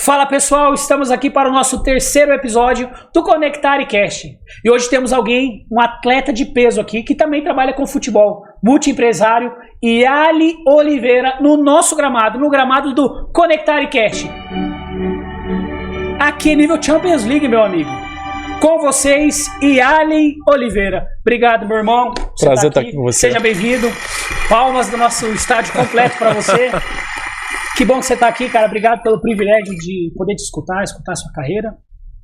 Fala pessoal, estamos aqui para o nosso terceiro episódio do ConectarCast. E hoje temos alguém, um atleta de peso aqui, que também trabalha com futebol, multiempresário, Yali Oliveira, no nosso gramado, no gramado do ConectarCast. Aqui é nível Champions League, meu amigo. Com vocês, Yali Oliveira. Obrigado, meu irmão. Prazer estar aqui com você. Seja bem-vindo. Palmas do nosso estádio completo para você. Que bom que você está aqui, cara. Obrigado pelo privilégio de poder te escutar a sua carreira.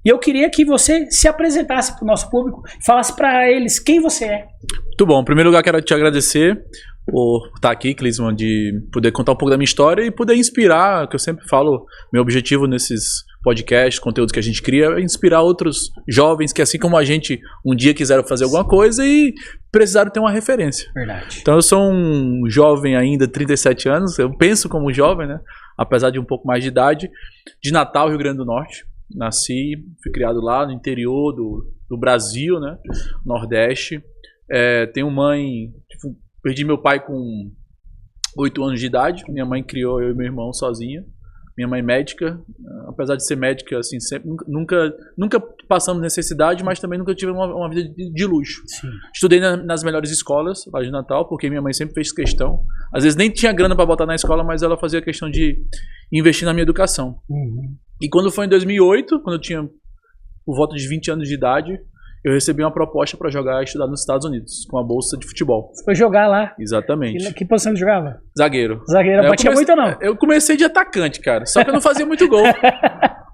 E eu queria que você se apresentasse para o nosso público, falasse para eles quem você é. Muito bom. Em primeiro lugar, quero te agradecer por estar aqui, Clisman, de poder contar um pouco da minha história e poder inspirar, que eu sempre falo, meu objetivo nesses podcasts, conteúdos que a gente cria, é inspirar outros jovens que, assim como a gente, um dia quiseram fazer alguma coisa e precisaram ter uma referência. Verdade. Então eu sou um jovem ainda, 37 anos, eu penso como jovem, né? Apesar de um pouco mais de idade, de Natal, Rio Grande do Norte. Nasci, fui criado lá no interior do Brasil, né? Nordeste. Tenho mãe, perdi meu pai com 8 anos de idade, minha mãe criou eu e meu irmão sozinha. Minha mãe médica, apesar de ser médica, assim, sempre, nunca passamos necessidade, mas também nunca tive uma vida de luxo. Sim. Estudei nas melhores escolas lá de Natal, porque minha mãe sempre fez questão. Às vezes nem tinha grana para botar na escola, mas ela fazia questão de investir na minha educação. Uhum. E quando foi em 2008, quando eu tinha por volta de 20 anos de idade, eu recebi uma proposta para jogar e estudar nos Estados Unidos, com a bolsa de futebol. Você foi jogar lá? Exatamente. Que posição você jogava? Zagueiro. Zagueiro, batia muito ou não? Eu comecei de atacante, cara, só que eu não fazia muito gol.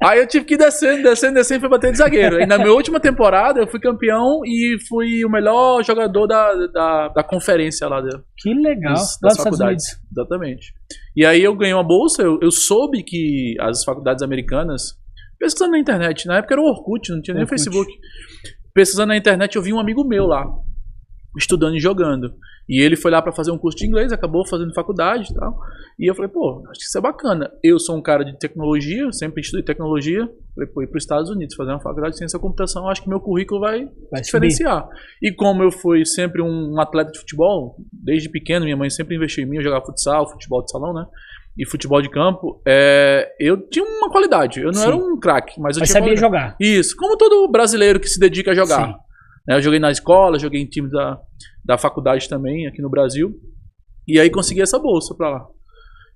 Aí eu tive que ir descendo e fui bater de zagueiro. E na minha última temporada eu fui campeão e fui o melhor jogador da conferência lá. Que legal, das faculdades. Exatamente. E aí eu ganhei uma bolsa, eu soube que as faculdades americanas, pesquisando na internet, na época era o Orkut, não tinha nem o Facebook. Pesquisando na internet, eu vi um amigo meu lá, estudando e jogando. E ele foi lá para fazer um curso de inglês, acabou fazendo faculdade e tal. E eu falei, pô, acho que isso é bacana. Eu sou um cara de tecnologia, sempre estudei tecnologia. Falei, pô, ir para os Estados Unidos, fazer uma faculdade de ciência da computação, acho que meu currículo vai diferenciar. Subir. E como eu fui sempre um atleta de futebol, desde pequeno, minha mãe sempre investiu em mim, eu jogava futsal, futebol de salão, né? E futebol de campo, eu tinha uma qualidade. Eu não era um craque, mas eu tinha sabia jogar. Isso, como todo brasileiro que se dedica a jogar. Eu joguei na escola, joguei em time da faculdade também, aqui no Brasil. E aí consegui essa bolsa pra lá.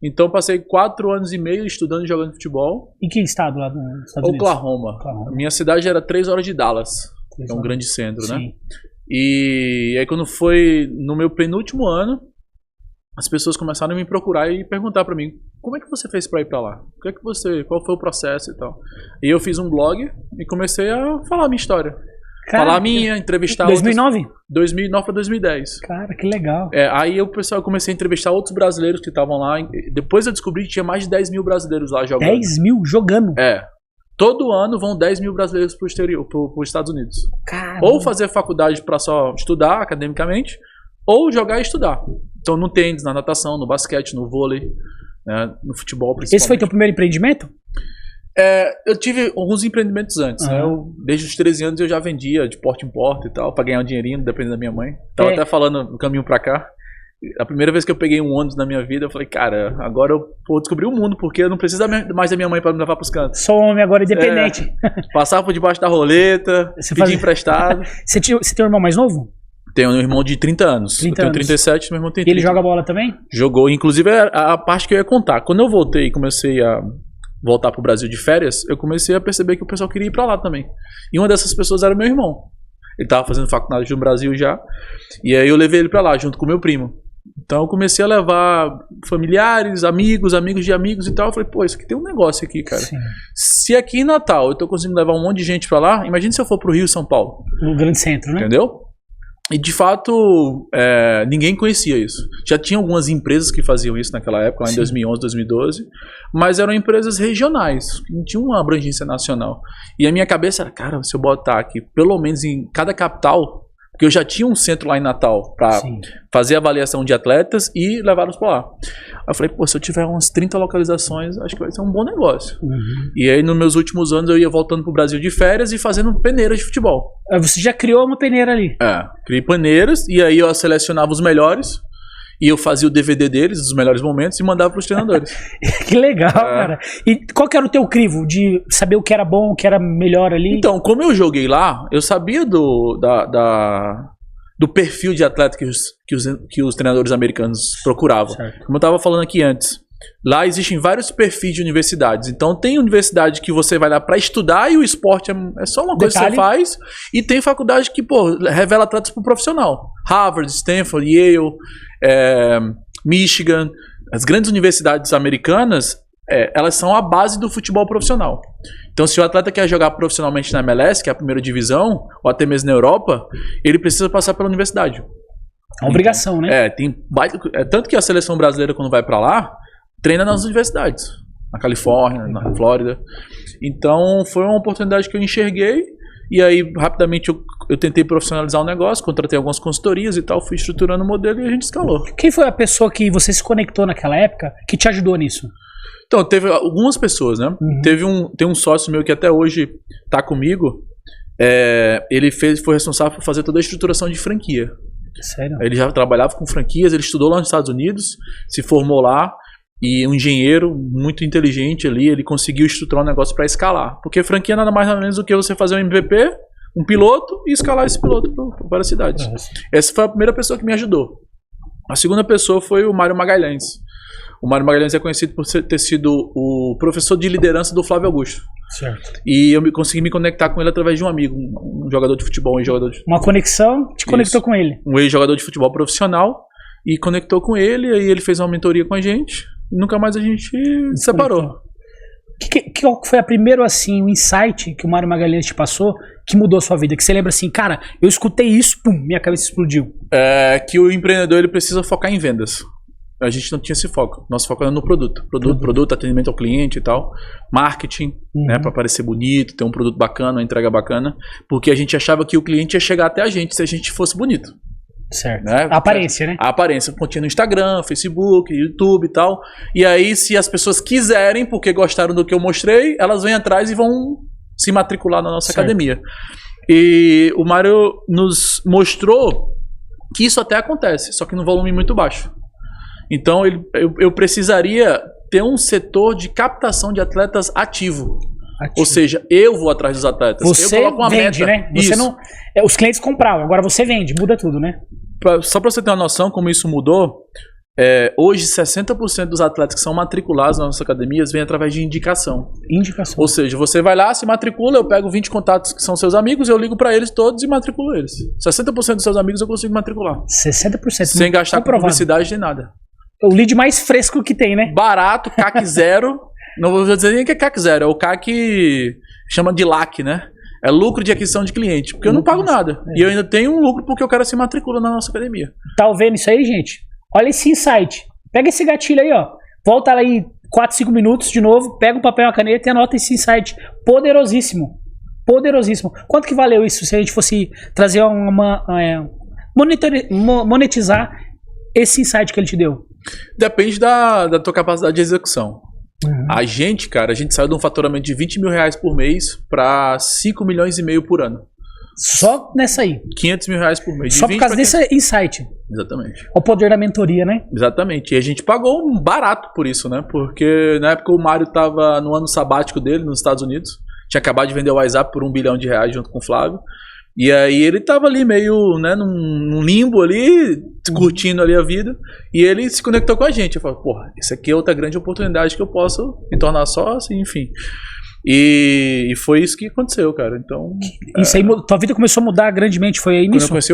Então passei 4 anos e meio estudando e jogando futebol. Em que estado lá nos Estados Unidos? Oklahoma. Minha cidade era 3 horas de Dallas, que é um grande centro, né? E aí quando foi no meu penúltimo ano, as pessoas começaram a me procurar e perguntar pra mim, como é que você fez pra ir pra lá? Qual foi o processo e tal? E eu fiz um blog e comecei a falar a minha história. Cara, falar a minha, entrevistar 2009? outros. 2009 para 2010. Cara, que legal. Aí eu comecei a entrevistar outros brasileiros que estavam lá. Depois eu descobri que tinha mais de 10 mil brasileiros lá jogando. 10 mil jogando? Todo ano vão 10 mil brasileiros pro exterior, pros Estados Unidos. Caramba. Ou fazer faculdade para só estudar academicamente, ou jogar e estudar. Então no tênis, na natação, no basquete, no vôlei, né, no futebol principalmente. Esse foi teu primeiro empreendimento? Eu tive alguns empreendimentos antes, né? Desde os 13 anos eu já vendia de porta em porta e tal, pra ganhar um dinheirinho, dependendo da minha mãe. Tava até falando no caminho pra cá. A primeira vez que eu peguei um ônibus na minha vida, eu falei, cara, agora eu vou descobrir o mundo, porque eu não preciso mais da minha mãe pra me levar pros cantos. Sou homem agora, independente. Passava por debaixo da roleta, pedir emprestado. Você tem um irmão mais novo? Tenho um irmão de 30 anos. Eu tenho 37, meu irmão tem 30. E ele joga bola também? Jogou, inclusive a parte que eu ia contar. Quando eu voltei e comecei a voltar pro Brasil de férias, eu comecei a perceber que o pessoal queria ir pra lá também. E uma dessas pessoas era meu irmão. Ele tava fazendo faculdade no Brasil já. E aí eu levei ele pra lá, junto com meu primo. Então eu comecei a levar familiares, amigos de amigos e tal. Eu falei, pô, isso aqui tem um negócio aqui, cara. Sim. Se aqui em Natal eu tô conseguindo levar um monte de gente pra lá, imagina se eu for pro Rio, São Paulo. No grande centro, né? Entendeu? E de fato, ninguém conhecia isso. Já tinha algumas empresas que faziam isso naquela época, lá em 2011, 2012, mas eram empresas regionais, que não tinham uma abrangência nacional. E a minha cabeça era, cara, se eu botar aqui, pelo menos em cada capital, porque eu já tinha um centro lá em Natal para fazer avaliação de atletas e levá-los para lá. Aí eu falei, pô, se eu tiver umas 30 localizações, acho que vai ser um bom negócio. E aí, nos meus últimos anos, eu ia voltando pro Brasil de férias e fazendo peneiras de futebol. Você já criou uma peneira ali? Criei peneiras, e aí eu selecionava os melhores E eu fazia o DVD deles, dos melhores momentos, e mandava pros treinadores. Que legal, cara. E qual que era o teu crivo de saber o que era bom, o que era melhor ali? Então, como eu joguei lá, eu sabia do perfil de atleta que os treinadores americanos procuravam. Certo. Como eu estava falando aqui antes, lá existem vários perfis de universidades. Então tem universidade que você vai lá para estudar e o esporte é só uma coisa que você faz. E tem faculdade que, revela atletas pro profissional. Harvard, Stanford, Yale, Michigan. As grandes universidades americanas, elas são a base do futebol profissional. Então, se o atleta quer jogar profissionalmente na MLS, que é a primeira divisão, ou até mesmo na Europa, ele precisa passar pela universidade. É uma obrigação, né? Tanto que a seleção brasileira, quando vai para lá, treina nas universidades. Na Califórnia, na Flórida. Então, foi uma oportunidade que eu enxerguei. E aí, rapidamente, eu tentei profissionalizar o negócio, contratei algumas consultorias e tal, fui estruturando o modelo e a gente escalou. Quem foi a pessoa que você se conectou naquela época que te ajudou nisso? Então, teve algumas pessoas, né? Tem um sócio meu que até hoje tá comigo. Ele foi responsável por fazer toda a estruturação de franquia. Sério? Ele já trabalhava com franquias, ele estudou lá nos Estados Unidos, se formou lá. E um engenheiro muito inteligente ali, ele conseguiu estruturar um negócio para escalar. Porque franquia nada mais nada menos do que você fazer um MVP, um piloto, e escalar esse piloto para várias cidades. Essa foi a primeira pessoa que me ajudou. A segunda pessoa foi o Mário Magalhães. O Mário Magalhães é conhecido por ter sido o professor de liderança do Flávio Augusto. Certo. E eu consegui me conectar com ele através de um amigo, um jogador de futebol, Uma conexão te conectou com ele. Um ex-jogador de futebol profissional, e conectou com ele, aí ele fez uma mentoria com a gente, e nunca mais a gente se separou. Qual foi a primeira, assim, o insight que o Mário Magalhães te passou que mudou a sua vida? Que você lembra assim, cara, eu escutei isso, pum, minha cabeça explodiu. Que o empreendedor ele precisa focar em vendas. A gente não tinha esse foco. Nosso foco era no produto. Produto, atendimento ao cliente e tal. Marketing, né, para parecer bonito, ter um produto bacana, uma entrega bacana. Porque a gente achava que o cliente ia chegar até a gente se a gente fosse bonito. Certo. Né? A aparência, né? A aparência. Continha no Instagram, Facebook, YouTube e tal. E aí, se as pessoas quiserem, porque gostaram do que eu mostrei, elas vêm atrás e vão se matricular na nossa academia. E o Mário nos mostrou que isso até acontece, só que num volume muito baixo. Então, eu precisaria ter um setor de captação de atletas ativo. Ou seja, eu vou atrás dos atletas. Você eu coloco uma vende, meta. Né? Você não, os clientes compravam, agora você vende, muda tudo, né? Só para você ter uma noção como isso mudou, hoje 60% dos atletas que são matriculados nas nossas academias vêm através de indicação. Indicação. Ou seja, você vai lá, se matricula, eu pego 20 contatos que são seus amigos, eu ligo para eles todos e matriculo eles. 60% dos seus amigos eu consigo matricular. 60%. Sem gastar com publicidade nem nada. O lead mais fresco que tem, né? Barato, CAC zero. Não vou dizer nem que é CAC zero, é o CAC chama de LAC, né? É lucro de aquisição de cliente, porque eu não pago nada. E eu ainda tenho um lucro porque o cara se matricula na nossa academia. Tá vendo isso aí, gente? Olha esse insight. Pega esse gatilho aí, ó. Volta aí 4, 5 minutos de novo, pega um papel e uma caneta e anota esse insight. Poderosíssimo. Poderosíssimo. Quanto que valeu isso se a gente fosse trazer monetizar esse insight que ele te deu? Depende da tua capacidade de execução. A gente saiu de um faturamento de 20 mil reais por mês para 5 milhões e meio por ano. Só nessa aí? 500 mil reais por mês. Só por causa desse insight. Exatamente. O poder da mentoria, né? Exatamente. E a gente pagou um barato por isso, né? Porque na época o Mário estava no ano sabático dele nos Estados Unidos. Tinha acabado de vender o WhatsApp por R$1 bilhão junto com o Flávio. E aí ele tava ali meio, né, num limbo ali, curtindo ali a vida, e ele se conectou com a gente. Eu falei, porra, isso aqui é outra grande oportunidade que eu posso me tornar sócio, enfim. E foi isso que aconteceu, cara. Então, isso aí, tua vida começou a mudar grandemente, foi aí nisso? Quando eu conheci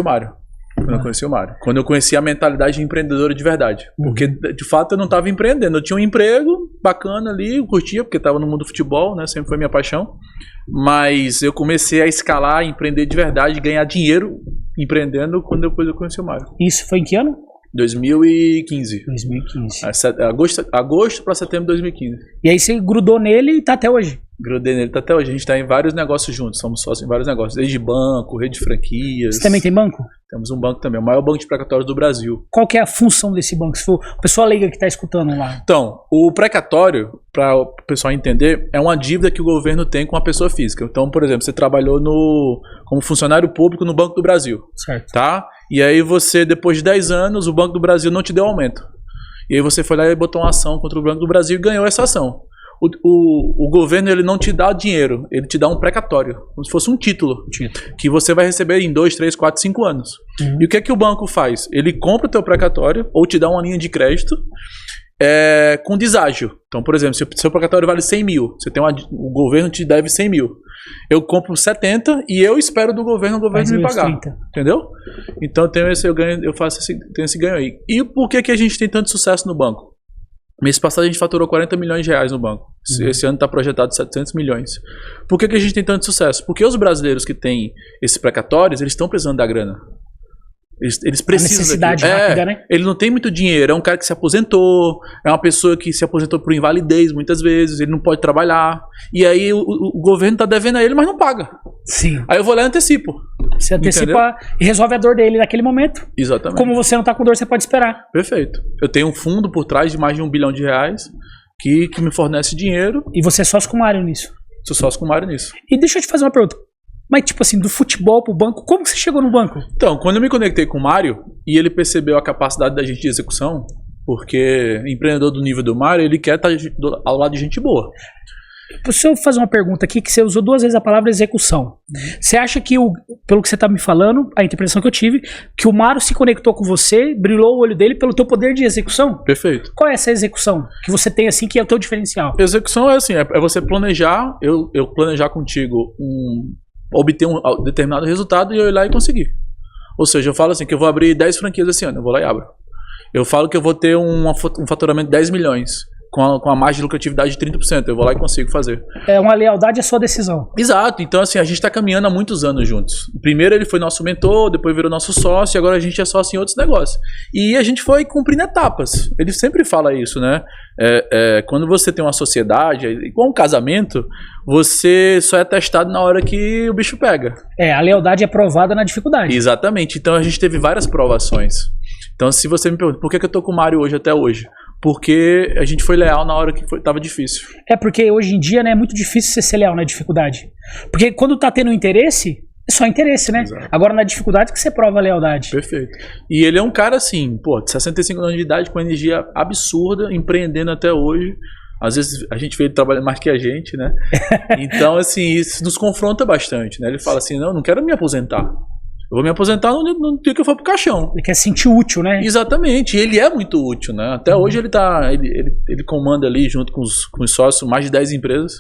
o Mário. Quando eu conheci a mentalidade empreendedora de verdade. Porque, de fato, eu não estava empreendendo. Eu tinha um emprego bacana ali, eu curtia, porque estava no mundo do futebol, né? Sempre foi minha paixão. Mas eu comecei a escalar, empreender de verdade, ganhar dinheiro empreendendo quando depois eu conheci o Mário. Isso foi em que ano? 2015. 2015. Agosto para setembro de 2015. E aí você grudou nele e tá até hoje? Grudei nele, tá até hoje. A gente tá em vários negócios juntos, somos sócios em vários negócios. Desde banco, rede de franquias. Você também tem banco? Temos um banco também, o maior banco de precatórios do Brasil. Qual que é a função desse banco? Se for a pessoa leiga que tá escutando lá. Então, o precatório, para o pessoal entender, é uma dívida que o governo tem com a pessoa física. Então, por exemplo, você trabalhou como funcionário público no Banco do Brasil. Certo. Tá? E aí você, depois de 10 anos, o Banco do Brasil não te deu aumento. E aí você foi lá e botou uma ação contra o Banco do Brasil e ganhou essa ação. O governo, ele não te dá dinheiro, ele te dá um precatório, como se fosse um título, que você vai receber em 2, 3, 4, 5 anos. E o que é que o banco faz? Ele compra o teu precatório ou te dá uma linha de crédito com deságio. Então, por exemplo, se o seu precatório vale 100 mil, o governo te deve 100 mil. Eu compro 70 e eu espero do governo me pagar. 30. Entendeu? Então tenho esse ganho aí. E por que a gente tem tanto sucesso no banco? Mês passado a gente faturou 40 milhões de reais no banco. Esse ano está projetado 700 milhões. Por que a gente tem tanto sucesso? Porque os brasileiros que têm esses precatórios, eles estão precisando da grana. Eles precisam. Necessidade rápida, né? Ele não tem muito dinheiro. É um cara que se aposentou, é uma pessoa que se aposentou por invalidez muitas vezes, ele não pode trabalhar. E aí o governo está devendo a ele, mas não paga. Sim. Aí eu vou lá e antecipo. Você antecipa e resolve a dor dele naquele momento. Exatamente. Como você não está com dor, você pode esperar. Perfeito. Eu tenho um fundo por trás de mais de R$1 bilhão que me fornece dinheiro. E você é sócio com o Mário nisso? Sou sócio com o Mário nisso. E deixa eu te fazer uma pergunta. Mas, tipo assim, do futebol pro banco, como que você chegou no banco? Então, quando eu me conectei com o Mário e ele percebeu a capacidade da gente de execução, porque empreendedor do nível do Mário, ele quer estar ao lado de gente boa. Se eu fazer uma pergunta aqui, que você usou 2 vezes a palavra execução. Você acha que, pelo que você está me falando, a interpretação que eu tive, que o Mário se conectou com você, brilhou o olho dele pelo teu poder de execução? Perfeito. Qual é essa execução que você tem assim, que é o teu diferencial? Execução é assim, é você planejar, eu planejar contigo obter um determinado resultado e eu ir lá e conseguir. Ou seja, eu falo assim, que eu vou abrir 10 franquias esse ano, eu vou lá e abro. Eu falo que eu vou ter um faturamento de 10 milhões, com a margem de lucratividade de 30%, eu vou lá e consigo fazer. É uma lealdade à sua decisão. Exato, então assim, a gente está caminhando há muitos anos juntos. Primeiro ele foi nosso mentor, depois virou nosso sócio, e agora a gente é sócio em outros negócios. E a gente foi cumprindo etapas. Ele sempre fala isso, né? Quando você tem uma sociedade, igual um casamento, você só é testado na hora que o bicho pega. A lealdade é provada na dificuldade. Exatamente, então a gente teve várias provações. Então se você me pergunta, por que eu tô com o Mário hoje até hoje? Porque a gente foi leal na hora que tava difícil. Porque hoje em dia, né, é muito difícil você ser leal na dificuldade. Porque quando tá tendo interesse, é só interesse, né? Exato. Agora na dificuldade que você prova a lealdade. Perfeito. E ele é um cara assim, de 65 anos de idade, com energia absurda, empreendendo até hoje. Às vezes a gente vê ele trabalhando mais que a gente, né? Então, assim, isso nos confronta bastante, né? Ele fala assim, não quero me aposentar. Eu vou me aposentar no dia que eu for pro caixão. Ele quer se sentir útil, né? Exatamente. E ele é muito útil, né? Até hoje ele comanda ali, junto com os sócios, mais de 10 empresas.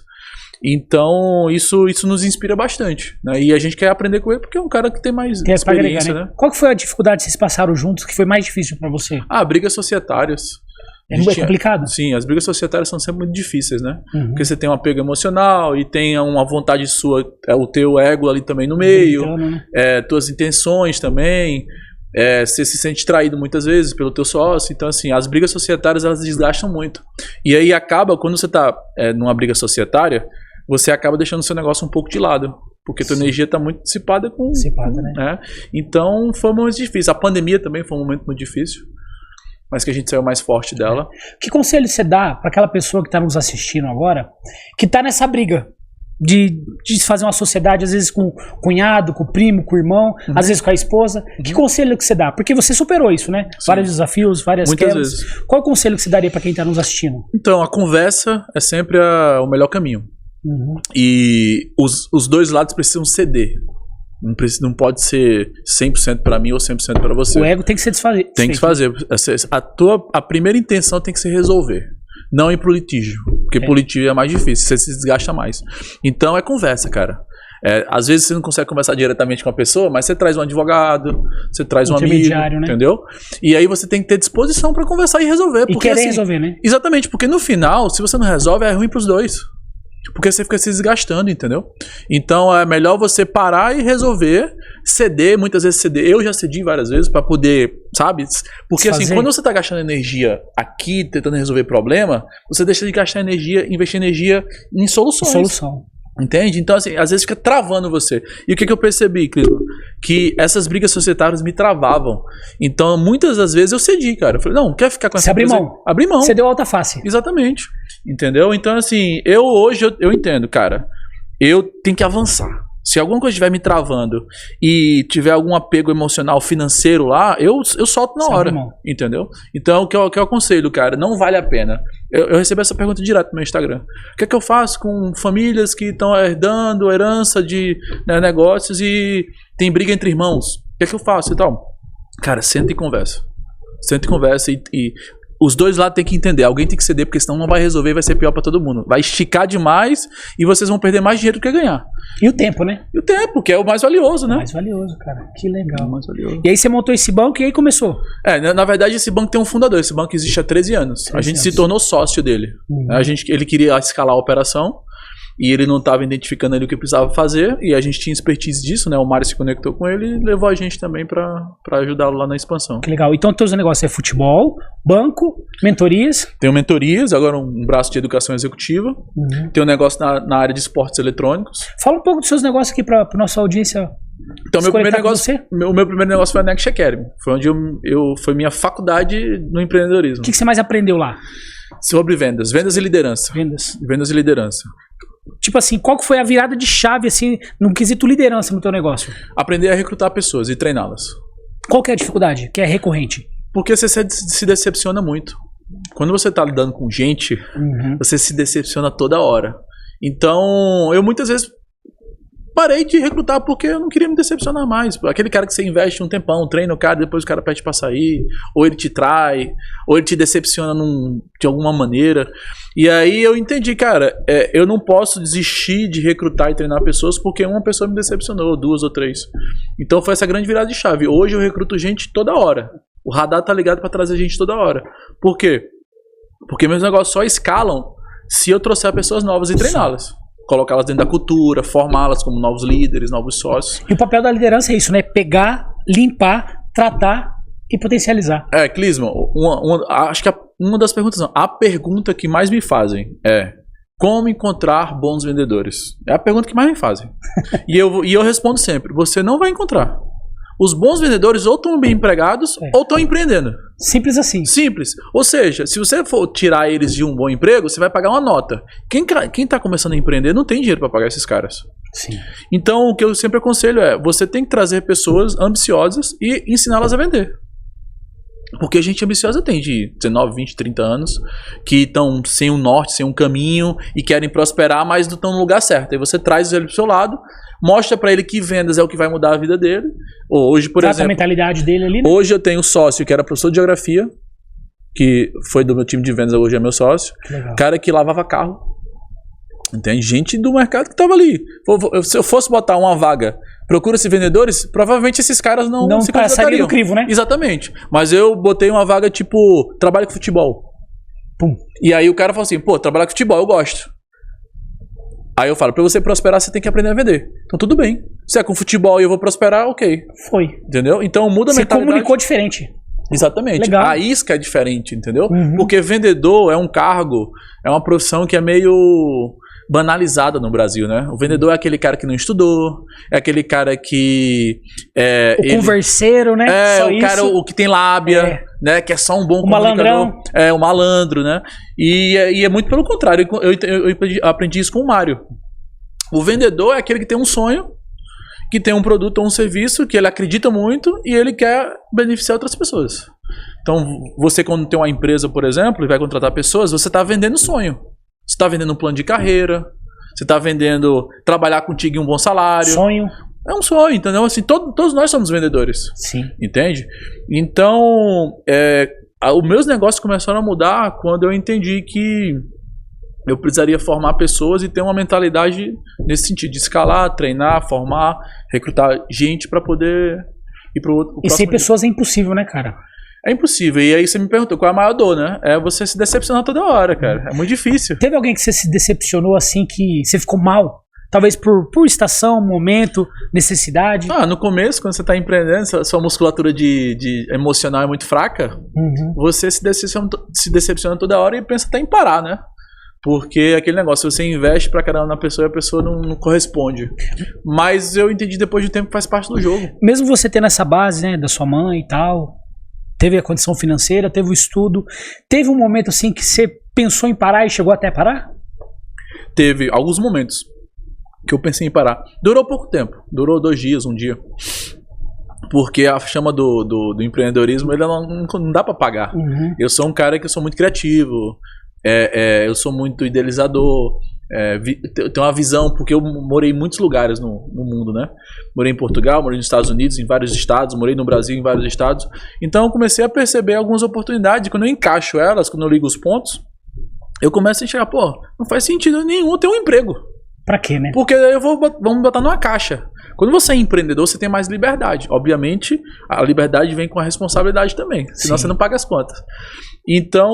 Então, isso nos inspira bastante, né? E a gente quer aprender com ele porque é um cara que tem mais experiência, né? Qual que foi a dificuldade que vocês passaram juntos que foi mais difícil pra você? Brigas societárias. É complicado? Sim, as brigas societárias são sempre muito difíceis, né? Porque você tem um apego emocional e tem uma vontade sua, o teu ego ali também no meio, tuas intenções também, você se sente traído muitas vezes pelo teu sócio. Então, assim, as brigas societárias, elas desgastam muito. E aí acaba, quando você tá numa briga societária, você acaba deixando o seu negócio um pouco de lado. Porque tua energia está muito dissipada né? Então, foi um momento difícil. A pandemia também foi um momento muito difícil, mas que a gente saiu mais forte dela. Que conselho você dá para aquela pessoa que está nos assistindo agora, que está nessa briga de fazer uma sociedade, às vezes com o cunhado, com o primo, com o irmão, às vezes com a esposa? Que conselho que você dá? Porque você superou isso, né? Sim. Vários desafios, várias muitas quebras. Vezes. Qual o conselho que você daria para quem está nos assistindo? Então, a conversa é sempre o melhor caminho. E os dois lados precisam ceder. Não pode ser 100% para mim ou 100% para você. O ego tem que ser desfazer. Tem que se fazer. A primeira intenção tem que se resolver. Não ir pro litígio. Porque pro litígio é mais difícil, você se desgasta mais. Então é conversa, cara. Às vezes você não consegue conversar diretamente com a pessoa, mas você traz um advogado, você traz um amigo, né? Entendeu? E aí você tem que ter disposição para conversar e resolver. E querer resolver, né? Exatamente, porque no final, se você não resolve, é ruim pros dois. Porque você fica se desgastando, entendeu? Então é melhor você parar e resolver, ceder, muitas vezes ceder. Eu já cedi várias vezes pra poder, sabe? Porque assim, quando você tá gastando energia aqui, tentando resolver problema, você deixa de gastar energia, investir energia em soluções. Entende? Então, assim, às vezes fica travando você. E o que eu percebi, Clisman? Que essas brigas societárias me travavam. Então, muitas das vezes eu cedi, cara. Eu falei, não, quer ficar com essa Você abriu mão. Abri mão. Você deu alta face. Exatamente. Entendeu? Então, assim, hoje eu entendo, cara. Eu tenho que avançar. Se alguma coisa estiver me travando e tiver algum apego emocional financeiro lá, eu solto na hora, entendeu? Então, o que eu aconselho, cara, não vale a pena. Eu recebo essa pergunta direto no meu Instagram. O que é que eu faço com famílias que estão herdando herança de negócios e tem briga entre irmãos? O que é que eu faço e tal? Cara, senta e conversa. Senta e conversa e os dois lados têm que entender. Alguém tem que ceder, porque senão não vai resolver e vai ser pior pra todo mundo. Vai esticar demais e vocês vão perder mais dinheiro do que ganhar. E o tempo, né? E o tempo, que é o mais valioso, né? O mais valioso, cara. Que legal. O mais valioso. E aí você montou esse banco e aí começou? Na verdade, esse banco tem um fundador. Esse banco existe há 13 anos. A gente se tornou sócio dele. Ele queria escalar a operação. E ele não estava identificando ali o que precisava fazer, e a gente tinha expertise disso, né? O Mário se conectou com ele e levou a gente também para ajudá-lo lá na expansão. Que legal. Então, teus negócios é futebol, banco, mentorias? Tenho mentorias, agora um braço de educação executiva. Tenho um negócio na área de esportes eletrônicos. Fala um pouco dos seus negócios aqui para nossa audiência. Então, meu primeiro negócio foi a Next Academy. Foi onde foi minha faculdade no empreendedorismo. O que você mais aprendeu lá? Sobre vendas. Vendas e liderança. Vendas e liderança. Tipo assim, qual que foi a virada de chave, assim, no quesito liderança no teu negócio? Aprender a recrutar pessoas e treiná-las. Qual que é a dificuldade, que é recorrente? Porque você se decepciona muito. Quando você tá lidando com gente, você se decepciona toda hora. Então, eu muitas vezes parei de recrutar porque eu não queria me decepcionar mais. Aquele cara que você investe um tempão, treina o cara, depois o cara pede pra sair, ou ele te trai, ou ele te decepciona de alguma maneira. E aí eu entendi, cara, eu não posso desistir de recrutar e treinar pessoas porque uma pessoa me decepcionou, 2 ou 3. Então foi essa grande virada de chave. Hoje eu recruto gente toda hora. O radar tá ligado pra trazer gente toda hora. Por quê? Porque meus negócios só escalam se eu trouxer pessoas novas e treiná-las. Colocá-las dentro da cultura, formá-las como novos líderes, novos sócios. E o papel da liderança é isso, né? Pegar, limpar, tratar e potencializar. Clisman, acho que uma das perguntas, a pergunta que mais me fazem é: como encontrar bons vendedores? É a pergunta que mais me fazem. e eu respondo sempre: você não vai encontrar. Os bons vendedores ou estão bem empregados ou estão empreendendo. Simples assim. Simples. Ou seja, se você for tirar eles de um bom emprego, você vai pagar uma nota. Quem está começando a empreender não tem dinheiro para pagar esses caras. Sim. Então, o que eu sempre aconselho é: você tem que trazer pessoas ambiciosas e ensiná-las a vender. Porque a gente ambiciosa tem de 19, 20, 30 anos, que estão sem um norte, sem um caminho e querem prosperar, mas não estão no lugar certo. Aí você traz ele pro seu lado, mostra para ele que vendas é o que vai mudar a vida dele. Hoje, por exemplo, a mentalidade dele ali, né? Hoje eu tenho um sócio que era professor de geografia, que foi do meu time de vendas, hoje é meu sócio. Cara que lavava carro. Tem gente do mercado que tava ali. Se eu fosse botar uma vaga, procura-se vendedores, provavelmente esses caras não se candidatariam. Do crivo, né? Exatamente. Mas eu botei uma vaga tipo, trabalho com futebol. Pum. E aí o cara falou assim, pô, trabalhar com futebol, eu gosto. Aí eu falo, pra você prosperar, você tem que aprender a vender. Então tudo bem. Se é com futebol e eu vou prosperar, ok. Foi. Entendeu? Então muda a mentalidade. Você comunicou diferente. Exatamente. Legal. A isca é diferente, entendeu? Porque vendedor é um cargo, é uma profissão que é meio banalizada no Brasil, né? O vendedor é aquele cara que não estudou, é aquele cara que converseiro, né? É, só o cara o que tem lábia, né? Que é só um bom comunicador. Malandrão. É, o malandro, né? E é muito pelo contrário. Eu aprendi isso com o Mário. O vendedor é aquele que tem um sonho, que tem um produto ou um serviço que ele acredita muito e ele quer beneficiar outras pessoas. Então, você quando tem uma empresa, por exemplo, e vai contratar pessoas, você está vendendo sonho. Você está vendendo um plano de carreira, você está vendendo trabalhar contigo em um bom salário. Sonho. É um sonho, entendeu? Assim, todos nós somos vendedores. Sim. Entende? Então, os meus negócios começaram a mudar quando eu entendi que eu precisaria formar pessoas e ter uma mentalidade nesse sentido, de escalar, treinar, formar, recrutar gente para poder ir para o outro. E sem pessoas é impossível, né, cara? É impossível. E aí você me perguntou qual é a maior dor, né? É você se decepcionar toda hora, cara. É muito difícil. Teve alguém que você se decepcionou assim, que você ficou mal? Talvez por estação, momento, necessidade? No começo, quando você está empreendendo, sua musculatura de emocional é muito fraca, você se decepciona toda hora e pensa até em parar, né? Porque aquele negócio, você investe pra caramba na pessoa e a pessoa não corresponde. Mas eu entendi depois de um tempo que faz parte do jogo. Mesmo você tendo essa base, né, da sua mãe e tal, teve a condição financeira, teve o estudo, teve um momento assim que você pensou em parar e chegou até parar? Teve alguns momentos. que eu pensei em parar. Durou pouco tempo, durou 2 dias, 1 dia. Porque a chama do empreendedorismo, ele não dá pra pagar. Eu sou um cara que eu sou muito criativo, eu sou muito idealizador, tenho uma visão, porque eu morei em muitos lugares no mundo, né? Morei em Portugal, morei nos Estados Unidos, em vários estados, morei no Brasil, em vários estados. Então eu comecei a perceber algumas oportunidades, quando eu encaixo elas, quando eu ligo os pontos, eu começo a enxergar, pô, não faz sentido nenhum eu ter um emprego. Pra quê, né? Porque vamos botar numa caixa. Quando você é empreendedor, você tem mais liberdade. Obviamente, a liberdade vem com a responsabilidade também. Senão você não paga as contas. Então,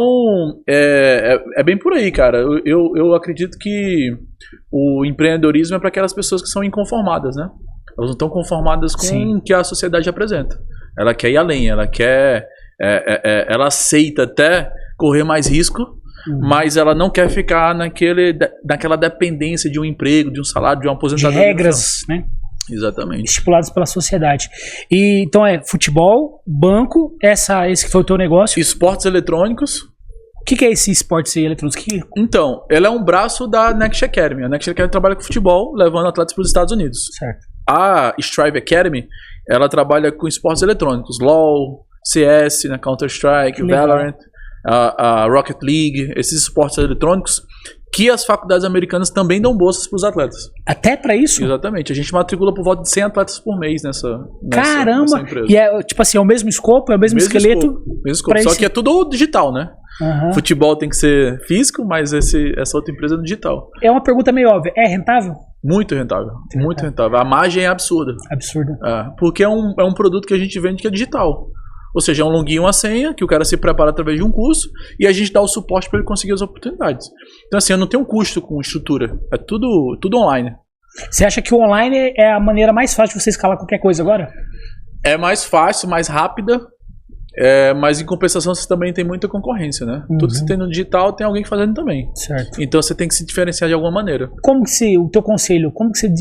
é bem por aí, cara. Eu acredito que o empreendedorismo é para aquelas pessoas que são inconformadas, né? Elas não estão conformadas com o que a sociedade apresenta. Ela quer ir além, ela quer... ela aceita até correr mais risco, mas ela não quer ficar naquela dependência de um emprego, de um salário, de uma aposentadoria. De regras, né? Exatamente. Estipulados pela sociedade. E, então futebol, banco, esse que foi o teu negócio. Esportes eletrônicos. O que é esse esportes eletrônicos? Então, ela é um braço da Next Academy. A Next Academy trabalha com futebol, levando atletas para os Estados Unidos. Certo. A Strive Academy, ela trabalha com esportes eletrônicos. LoL, CS, né, Counter-Strike, Valorant, a Rocket League, esses esportes eletrônicos que as faculdades americanas também dão bolsas para os atletas. Até para isso? Exatamente. A gente matricula por volta de 100 atletas por mês nessa empresa. E tipo assim, é o mesmo escopo, é o mesmo esqueleto? Mesmo escopo. Só que é tudo digital, né? Futebol tem que ser físico, mas essa outra empresa é digital. É uma pergunta meio óbvia. É rentável? Muito rentável. Muito rentável. A margem é absurda. Absurda. Porque é um produto que a gente vende que é digital. Ou seja, é um login, uma senha, que o cara se prepara através de um curso, e a gente dá o suporte para ele conseguir as oportunidades. Então, assim, eu não tenho custo com estrutura. É tudo online. Você acha que o online é a maneira mais fácil de você escalar qualquer coisa agora? É mais fácil, mais rápida, mas em compensação você também tem muita concorrência, né? Tudo que você tem no digital tem alguém fazendo também. Certo. Então você tem que se diferenciar de alguma maneira. Como que o teu conselho, como que você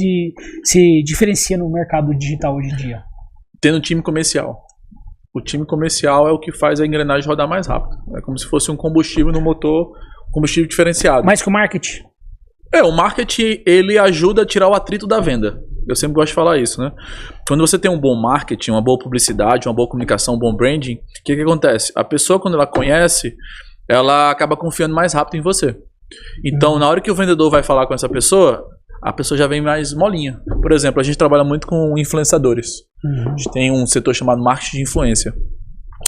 se diferencia no mercado digital hoje em dia? Tendo time comercial. O time comercial é o que faz a engrenagem rodar mais rápido. É como se fosse um combustível no motor, combustível diferenciado. Mais que o marketing? O marketing, ele ajuda a tirar o atrito da venda. Eu sempre gosto de falar isso, né? Quando você tem um bom marketing, uma boa publicidade, uma boa comunicação, um bom branding, o que acontece? A pessoa, quando ela conhece, ela acaba confiando mais rápido em você. Então, na hora que o vendedor vai falar com essa pessoa, a pessoa já vem mais molinha. Por exemplo, a gente trabalha muito com influenciadores. A gente tem um setor chamado marketing de influência.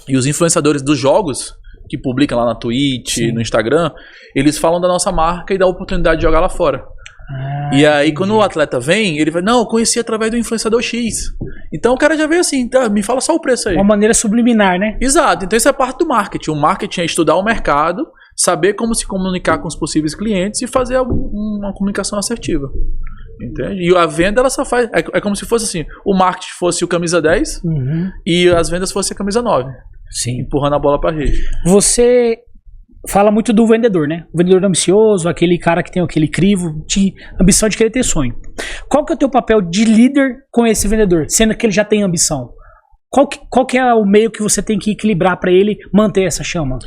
E os influenciadores dos jogos, que publicam lá na Twitch, no Instagram, eles falam da nossa marca e da oportunidade de jogar lá fora. E aí, quando o atleta vem, ele vai, não, eu conheci através do influenciador X. Então o cara já veio assim, tá, me fala só o preço aí. Uma maneira subliminar, né? Exato, então isso é parte do marketing. O marketing é estudar o mercado, saber como se comunicar com os possíveis clientes e fazer uma comunicação assertiva. Entende? E a venda, ela só faz... É como se fosse assim, o marketing fosse o camisa 10 e as vendas fossem a camisa 9. Sim. Empurrando a bola pra rede. Você fala muito do vendedor, né? O vendedor ambicioso, aquele cara que tem aquele crivo de ambição de querer ter sonho. Qual que é o teu papel de líder com esse vendedor, sendo que ele já tem ambição? Qual que é o meio que você tem que equilibrar para ele manter essa chama?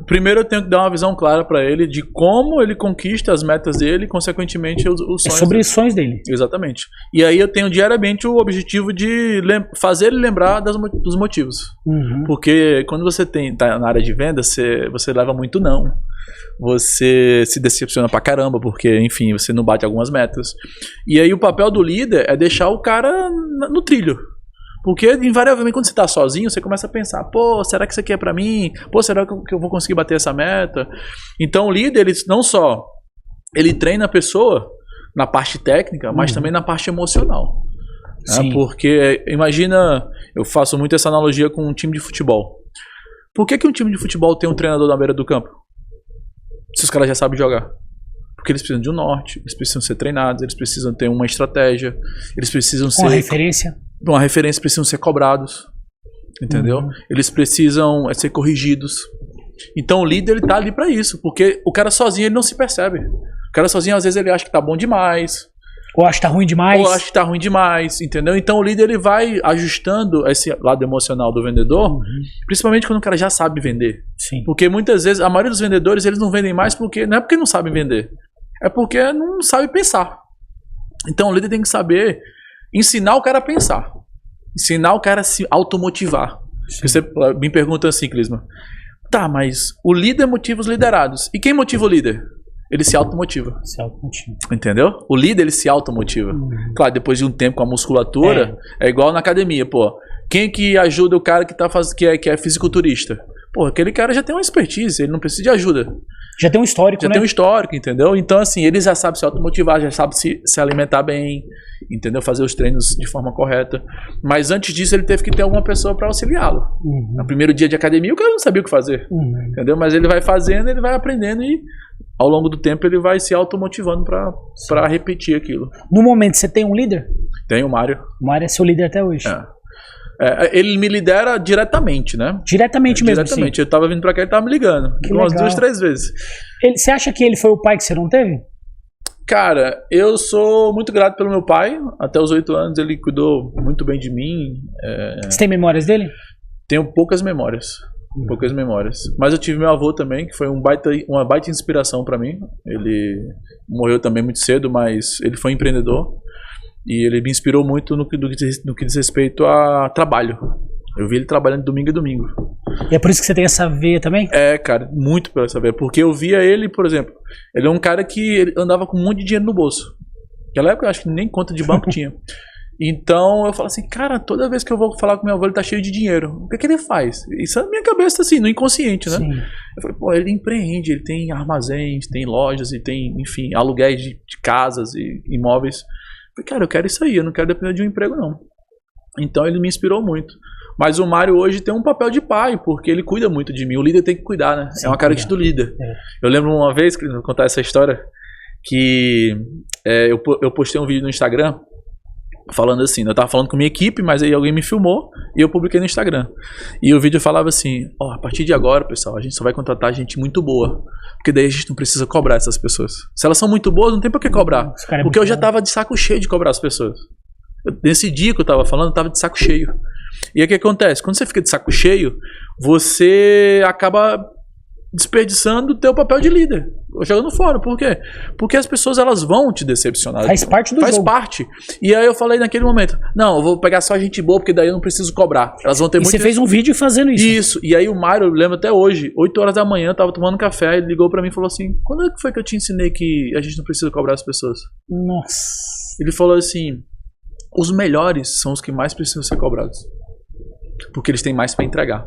Primeiro eu tenho que dar uma visão clara para ele de como ele conquista as metas dele e, consequentemente, os sonhos. É sobre os sonhos dele. Exatamente. E aí eu tenho diariamente o objetivo de fazer ele lembrar dos motivos. Porque quando você tá na área de venda, você leva muito não. Você se decepciona pra caramba, porque, enfim, você não bate algumas metas. E aí o papel do líder é deixar o cara no trilho. Porque, invariavelmente, quando você tá sozinho, você começa a pensar, pô, será que isso aqui é pra mim? Pô, será que eu vou conseguir bater essa meta? Então, o líder, ele não só ele treina a pessoa na parte técnica, mas também na parte emocional. Né? Porque, imagina, eu faço muito essa analogia com um time de futebol. Por que um time de futebol tem um treinador na beira do campo? Se os caras já sabem jogar. Porque eles precisam de um norte, eles precisam ser treinados, eles precisam ter uma estratégia, eles precisam ser... Uma referência, precisam ser cobrados, entendeu? Eles precisam ser corrigidos. Então o líder, ele tá ali para isso, porque o cara sozinho ele não se percebe. O cara sozinho às vezes ele acha que tá bom demais, ou acha que tá ruim demais, entendeu? Então o líder ele vai ajustando esse lado emocional do vendedor, principalmente quando o cara já sabe vender. Sim. Porque muitas vezes a maioria dos vendedores eles não vendem mais porque não é porque não sabem vender, é porque não sabe pensar. Então o líder tem que saber ensinar o cara a pensar. Ensinar o cara a se automotivar. Você me pergunta assim, Clisma. Tá, mas o líder motiva os liderados. E quem motiva o líder? Ele se automotiva. Se automotiva. Entendeu? O líder, ele se automotiva. Claro, depois de um tempo com a musculatura, é igual na academia, pô. Quem que ajuda o cara que é fisiculturista? Pô, aquele cara já tem uma expertise, ele não precisa de ajuda. Já tem um histórico, Já tem um histórico, entendeu? Então, assim, ele já sabe se automotivar, já sabe se alimentar bem, entendeu? Fazer os treinos de forma correta. Mas antes disso, ele teve que ter alguma pessoa para auxiliá-lo. No primeiro dia de academia, o cara não sabia o que fazer, entendeu? Mas ele vai fazendo, ele vai aprendendo e ao longo do tempo ele vai se automotivando para repetir aquilo. No momento, você tem um líder? Tem o Mário. O Mário é seu líder até hoje. Ele me lidera diretamente, né? Diretamente mesmo, diretamente. sim. Eu tava vindo pra cá e ele tava me ligando. Umas 2, 3 vezes. Você acha que ele foi o pai que você não teve? Cara, eu sou muito grato pelo meu pai. Até os 8 anos ele cuidou muito bem de mim. Você tem memórias dele? Tenho poucas memórias. Poucas memórias. Mas eu tive meu avô também, que foi uma baita inspiração pra mim. Ele morreu também muito cedo, mas ele foi empreendedor. E ele me inspirou muito no que diz respeito a trabalho. Eu vi ele trabalhando domingo a domingo. E é por isso que você tem essa veia também? Cara, muito por essa veia. Porque eu via ele, por exemplo, ele é um cara que ele andava com um monte de dinheiro no bolso. Naquela época eu acho que nem conta de banco tinha. Então eu falo assim, cara, toda vez que eu vou falar com meu avô, ele tá cheio de dinheiro. O que ele faz? Isso é na minha cabeça, assim, no inconsciente, né? Sim. Eu falei, pô, ele empreende, ele tem armazéns, tem lojas e tem, enfim, aluguéis de casas e imóveis. Cara, eu quero isso aí, eu não quero depender de um emprego, não. Então ele me inspirou muito. Mas o Mário hoje tem um papel de pai, porque ele cuida muito de mim. O líder tem que cuidar, né? Sim, é uma característica do líder. Eu lembro uma vez, que eu vou contar essa história, que eu postei um vídeo no Instagram falando assim, eu tava falando com minha equipe, mas aí alguém me filmou e eu publiquei no Instagram. E o vídeo falava assim, a partir de agora, pessoal, a gente só vai contratar gente muito boa, porque daí a gente não precisa cobrar essas pessoas. Se elas são muito boas, não tem por que cobrar, porque eu já tava de saco cheio de cobrar as pessoas. Nesse dia que eu tava falando, eu tava de saco cheio. E aí o que acontece? Quando você fica de saco cheio, você acaba desperdiçando o teu papel de líder, jogando fora. Por quê? Porque as pessoas, elas vão te decepcionar. Faz parte do jogo. Faz parte. E aí eu falei naquele momento, não, eu vou pegar só gente boa, porque daí eu não preciso cobrar. Elas vão ter muito. Você fez um vídeo fazendo isso. Isso. E aí o Mário, eu lembro até hoje, 8 horas da manhã, eu tava tomando café, ele ligou pra mim e falou assim, quando é que foi que eu te ensinei que a gente não precisa cobrar as pessoas? Nossa. Ele falou assim, os melhores são os que mais precisam ser cobrados, porque eles têm mais pra entregar.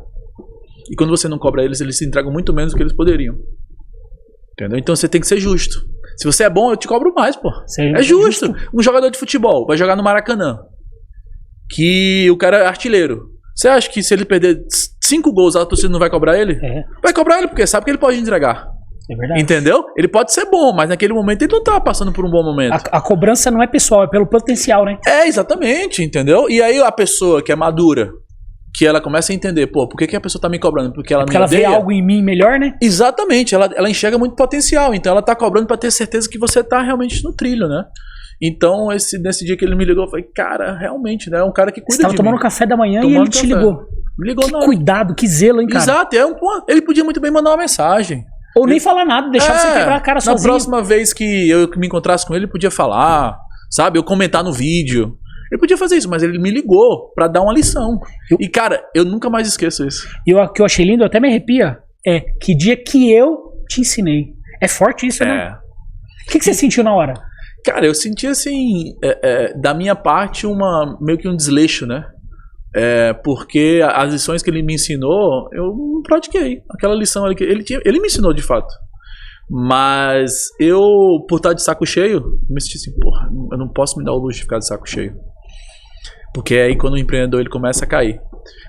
E quando você não cobra eles, eles se entregam muito menos do que eles poderiam. Entendeu? Então você tem que ser justo. Se você é bom, eu te cobro mais, pô. É justo. Um jogador de futebol vai jogar no Maracanã, que o cara é artilheiro. Você acha que se ele perder 5 gols, a torcida não vai cobrar ele? Vai cobrar ele, porque sabe que ele pode entregar. É verdade. Entendeu? Ele pode ser bom, mas naquele momento ele não tá passando por um bom momento. A cobrança não é pessoal, é pelo potencial, né? Exatamente, entendeu? E aí a pessoa que é madura, que ela começa a entender, pô, por que a pessoa tá me cobrando? Porque ela me odeia. Vê algo em mim melhor, né? Exatamente, ela enxerga muito potencial, então ela tá cobrando pra ter certeza que você tá realmente no trilho, né? Então, nesse dia que ele me ligou, eu falei, cara, realmente, né? É um cara que cuida de mim. Você tava tomando café da manhã e ele te ligou. Me ligou que cuidado, que zelo, hein, cara? Exato, ele podia muito bem mandar uma mensagem. Ou nem falar nada, deixar você quebrar a cara sozinho. Na próxima vez que eu me encontrasse com ele podia falar, sabe? Eu comentar no vídeo. Ele podia fazer isso, mas ele me ligou pra dar uma lição. E, cara, eu nunca mais esqueço isso. E o que eu achei lindo, até me arrepia, é que dia que eu te ensinei. É forte isso, né? O que você sentiu na hora? Cara, eu senti assim, da minha parte, meio que um desleixo, né? Porque as lições que ele me ensinou, eu pratiquei. Aquela lição ali que ele me ensinou de fato. Mas eu, por estar de saco cheio, me senti assim, porra, eu não posso me dar o luxo de ficar de saco cheio. Porque é aí quando o empreendedor ele começa a cair.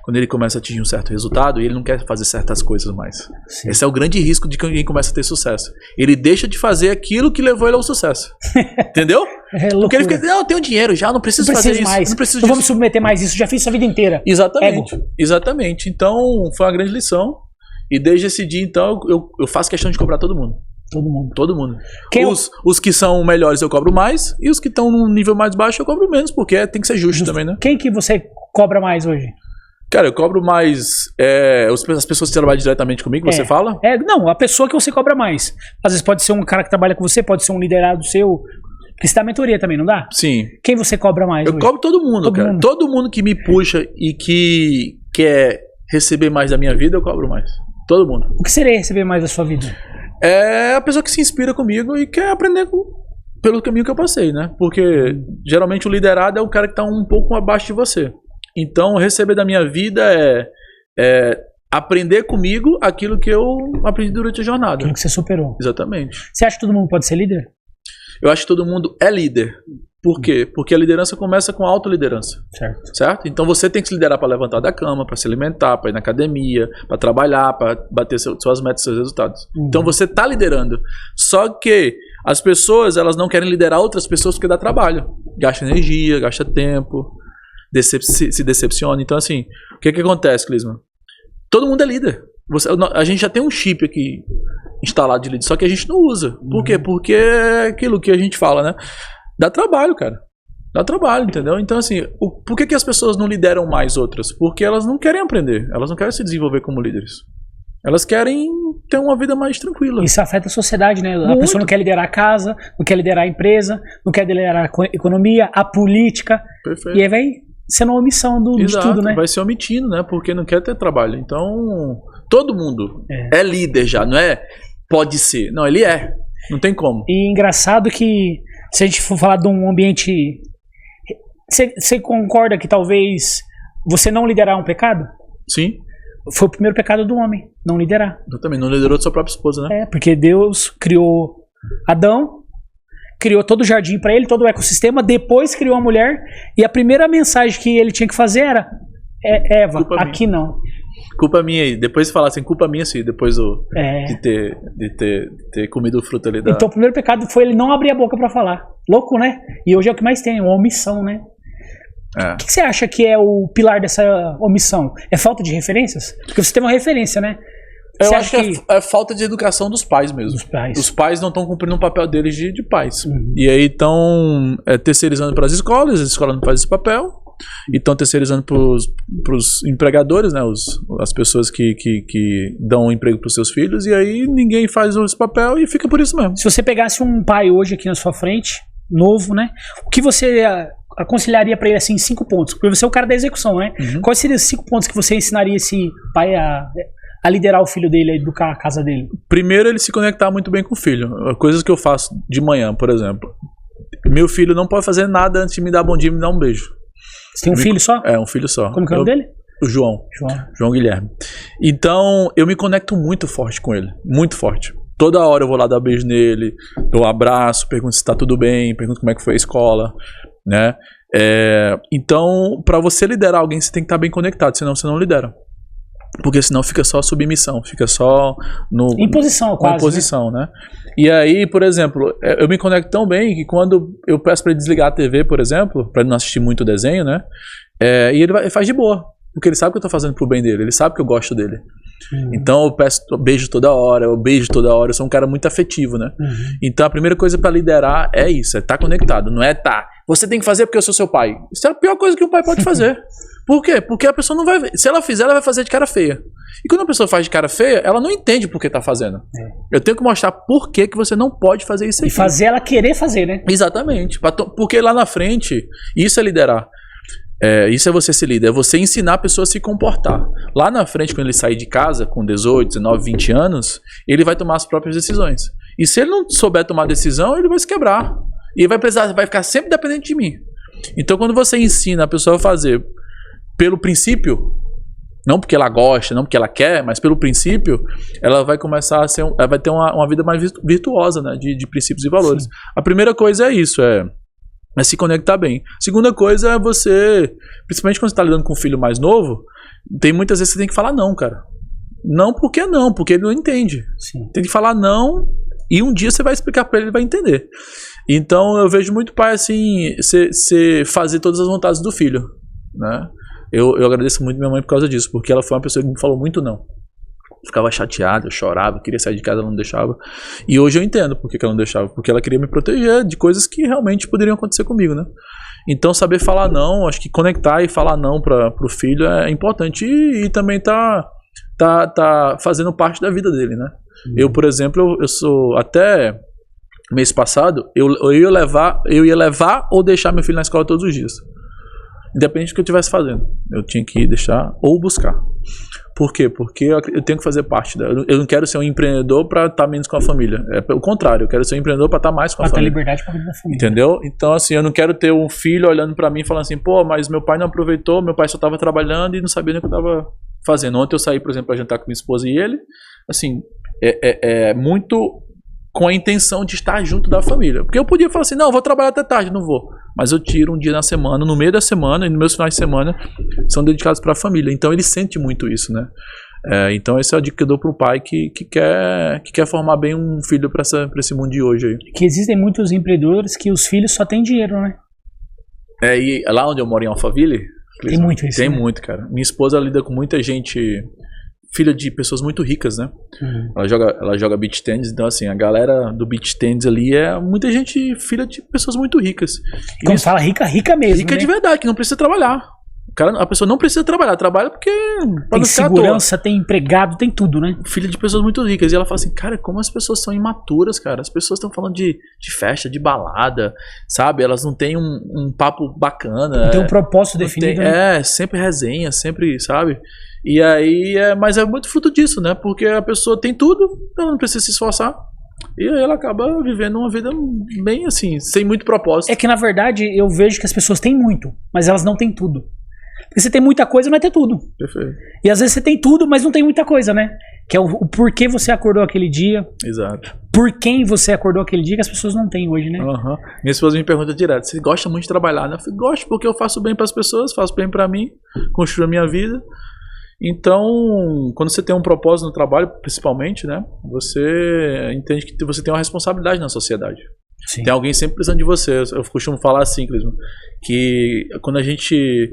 Quando ele começa a atingir um certo resultado e ele não quer fazer certas coisas mais. Sim. Esse é o grande risco de quem começa a ter sucesso. Ele deixa de fazer aquilo que levou ele ao sucesso. Entendeu? Porque ele fica, não, eu tenho dinheiro já, não preciso fazer isso. Mais. Não preciso disso. Vou me submeter mais isso, já fiz isso a vida inteira. Exatamente. Exatamente. Então, foi uma grande lição. E desde esse dia, então, eu faço questão de cobrar todo mundo. Todo mundo. Os que são melhores eu cobro mais, e os que estão num nível mais baixo eu cobro menos, porque tem que ser justo também, né? Quem que você cobra mais hoje? Cara, eu cobro mais as pessoas que trabalham diretamente comigo, você fala? Não, a pessoa que você cobra mais. Às vezes pode ser um cara que trabalha com você, pode ser um liderado seu. Porque você dá mentoria também, não dá? Sim. Quem você cobra mais Eu hoje? cobro todo mundo, cara. Todo mundo que me puxa e que quer receber mais da minha vida, eu cobro mais. Todo mundo. O que seria receber mais da sua vida? É a pessoa que se inspira comigo e quer aprender pelo caminho que eu passei, né? Porque geralmente o liderado é o cara que tá um pouco abaixo de você. Então, receber da minha vida é aprender comigo aquilo que eu aprendi durante a jornada. Aquilo que você superou. Exatamente. Você acha que todo mundo pode ser líder? Eu acho que todo mundo é líder. Por quê? Porque a liderança começa com a autoliderança. Certo? Então você tem que se liderar para levantar da cama, para se alimentar, para ir na academia, para trabalhar, para bater suas metas, seus resultados. Então você está liderando. Só que as pessoas, elas não querem liderar outras pessoas porque dá trabalho. Gasta energia, gasta tempo, se decepciona. Então assim, o que acontece, Clisman? Todo mundo é líder. A gente já tem um chip aqui instalado de líder, só que a gente não usa. Por quê? Porque é aquilo que a gente fala, né? Dá trabalho, cara. Dá trabalho, entendeu? Então, assim, por que as pessoas não lideram mais outras? Porque elas não querem aprender. Elas não querem se desenvolver como líderes. Elas querem ter uma vida mais tranquila. Isso afeta a sociedade, né? Muito. A pessoa não quer liderar a casa, não quer liderar a empresa, não quer liderar a economia, a política. Perfeito. E aí vai sendo uma omissão de tudo, né? Vai ser omitindo, né? Porque não quer ter trabalho. Então, todo mundo é líder já, não é? Pode ser. Não, ele é. Não tem como. E engraçado que, se a gente for falar de um ambiente... Você concorda que talvez você não liderar é um pecado? Sim. Foi o primeiro pecado do homem, não liderar. Eu também, não liderou de sua própria esposa, né? Porque Deus criou Adão, criou todo o jardim para ele, todo o ecossistema, depois criou a mulher, e a primeira mensagem que ele tinha que fazer era: Eva, culpa aqui minha. Não. Culpa minha aí. Depois de falar assim, culpa minha assim, depois de ter comido o fruto ali da... Então o primeiro pecado foi ele não abrir a boca para falar. Louco, né? E hoje é o que mais tem, uma omissão, né? O que você acha que é o pilar dessa omissão? É falta de referências? Porque você tem uma referência, né? Eu acho que é falta de educação dos pais mesmo. Os pais não estão cumprindo o papel deles de pais. E aí estão terceirizando para as escolas não fazem esse papel. E estão terceirizando para os empregadores, né? As pessoas que dão um emprego para os seus filhos. E aí ninguém faz esse papel e fica por isso mesmo. Se você pegasse um pai hoje aqui na sua frente, novo, né? O que você aconselharia para ele assim, 5 pontos? Porque você é o cara da execução, né? Quais seriam os 5 pontos que você ensinaria esse pai a liderar o filho dele, a educar a casa dele? Primeiro, ele se conectar muito bem com o filho. Coisas que eu faço de manhã, por exemplo. Meu filho não pode fazer nada antes de me dar bom dia e me dar um beijo. Você tem um filho só? É, um filho só. Como que é o nome dele? O João Guilherme. Então, eu me conecto muito forte com ele. Muito forte. Toda hora eu vou lá dar beijo nele, dou um abraço, pergunto se tá tudo bem, pergunto como é que foi a escola, né? Então, para você liderar alguém, você tem que estar bem conectado, senão você não lidera. Porque senão fica só submissão, fica só imposição, quase. Imposição, né? E aí, por exemplo, eu me conecto tão bem que quando eu peço para ele desligar a TV, por exemplo, para ele não assistir muito desenho, né? E ele faz de boa, porque ele sabe que eu tô fazendo pro bem dele, ele sabe que eu gosto dele. Então eu peço beijo toda hora, eu sou um cara muito afetivo, né? Então a primeira coisa para liderar é isso, é estar conectado, não é você tem que fazer porque eu sou seu pai. Isso é a pior coisa que um pai pode fazer. Por quê? Porque a pessoa não vai ver. Se ela fizer, ela vai fazer de cara feia. E quando a pessoa faz de cara feia, ela não entende por que tá fazendo. Eu tenho que mostrar por que você não pode fazer isso aqui. E fazer ela querer fazer, né? Exatamente. Porque lá na frente, isso é liderar. Isso é você ser líder, é você ensinar a pessoa a se comportar. Lá na frente, quando ele sair de casa, com 18, 19, 20 anos, ele vai tomar as próprias decisões. E se ele não souber tomar decisão, ele vai se quebrar. E vai ficar sempre dependente de mim. Então, quando você ensina a pessoa a fazer pelo princípio, não porque ela gosta, não porque ela quer, mas pelo princípio, ela vai começar a ser, ela vai ter uma vida mais virtuosa, né, de princípios e valores. Sim. A primeira coisa é isso, é se conectar bem. A segunda coisa é você, principalmente quando você está lidando com um filho mais novo, tem muitas vezes que você tem que falar não, cara. Não, porque ele não entende. Sim. Tem que falar não e um dia você vai explicar para ele, ele vai entender. Então eu vejo muito pai assim, você fazer todas as vontades do filho, né? Eu agradeço muito minha mãe por causa disso, porque ela foi uma pessoa que me falou muito não. Ficava chateada, eu chorava, queria sair de casa, ela não deixava. E hoje eu entendo por que ela não deixava, porque ela queria me proteger de coisas que realmente poderiam acontecer comigo, né? Então saber falar não, acho que conectar e falar não pro filho é importante e também tá fazendo parte da vida dele, né? Eu, por exemplo, eu sou até mês passado, eu ia levar ou deixar meu filho na escola todos os dias. Independente do que eu estivesse fazendo. Eu tinha que ir deixar ou buscar. Por quê? Porque eu tenho que fazer parte dela. Eu não quero ser um empreendedor para estar menos com a família. É o contrário, eu quero ser um empreendedor para estar mais com a família. Pra ter liberdade para cuidar da família. Entendeu? Então, assim, eu não quero ter um filho olhando para mim e falando assim, pô, mas meu pai não aproveitou, meu pai só estava trabalhando e não sabia nem o que eu estava fazendo. Ontem eu saí, por exemplo, para jantar com minha esposa e ele, assim, é muito com a intenção de estar junto da família. Porque eu podia falar assim, não, eu vou trabalhar até tarde, não vou. Mas eu tiro um dia na semana, no meio da semana, e nos meus finais de semana são dedicados para a família. Então ele sente muito isso, né? Então essa é a dica que eu dou pro pai que quer formar bem um filho para esse mundo de hoje aí. Que existem muitos empreendedores que os filhos só têm dinheiro, né? E lá onde eu moro em Alphaville, tem muito isso. Tem, né? muito, cara. Minha esposa lida com muita gente, filha de pessoas muito ricas, né? Ela joga beach tennis, então assim, a galera do beach tennis ali é muita gente, filha de pessoas muito ricas. E quando fala rica, rica mesmo, rica, né? De né? verdade, que não precisa trabalhar. A pessoa não precisa trabalhar, trabalha porque tem segurança, tem empregado, tem tudo, né? Filha de pessoas muito ricas. E ela fala assim, cara, como as pessoas são imaturas, cara. As pessoas estão falando de festa, de balada, sabe? Elas não têm um papo bacana. Não tem um propósito definido. Né? Sempre resenha, sempre, sabe? E aí, mas é muito fruto disso, né? Porque a pessoa tem tudo, ela não precisa se esforçar. E aí ela acaba vivendo uma vida bem assim, sem muito propósito. É que na verdade eu vejo que as pessoas têm muito, mas elas não têm tudo. Porque você tem muita coisa, não é ter tudo. Perfeito. E às vezes você tem tudo, mas não tem muita coisa, né? Que é o porquê você acordou aquele dia. Exato. Por quem você acordou aquele dia que as pessoas não têm hoje, né? Uhum. Minha esposa me pergunta direto, você gosta muito de trabalhar, né? Eu falei, gosto porque eu faço bem para as pessoas, faço bem para mim, construo a minha vida. Então, quando você tem um propósito no trabalho, principalmente, né? Você entende que você tem uma responsabilidade na sociedade. Sim. Tem alguém sempre precisando de você. Eu costumo falar assim, Clisman, que quando a gente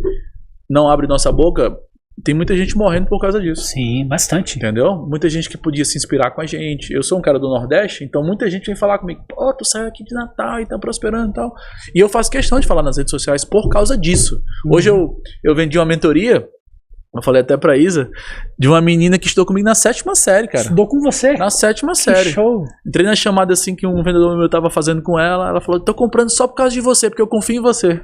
não abre nossa boca, tem muita gente morrendo por causa disso. Sim, bastante. Entendeu? Muita gente que podia se inspirar com a gente. Eu sou um cara do Nordeste, então muita gente vem falar comigo, pô, tu saiu aqui de Natal e tá prosperando e tal. E eu faço questão de falar nas redes sociais por causa disso. Hoje eu vendi uma mentoria, eu falei até pra Isa, de uma menina que estudou comigo na 7ª série, cara. Estudou com você? Na 7ª série. Show. Entrei na chamada assim que um vendedor meu tava fazendo com ela falou, tô comprando só por causa de você, porque eu confio em você.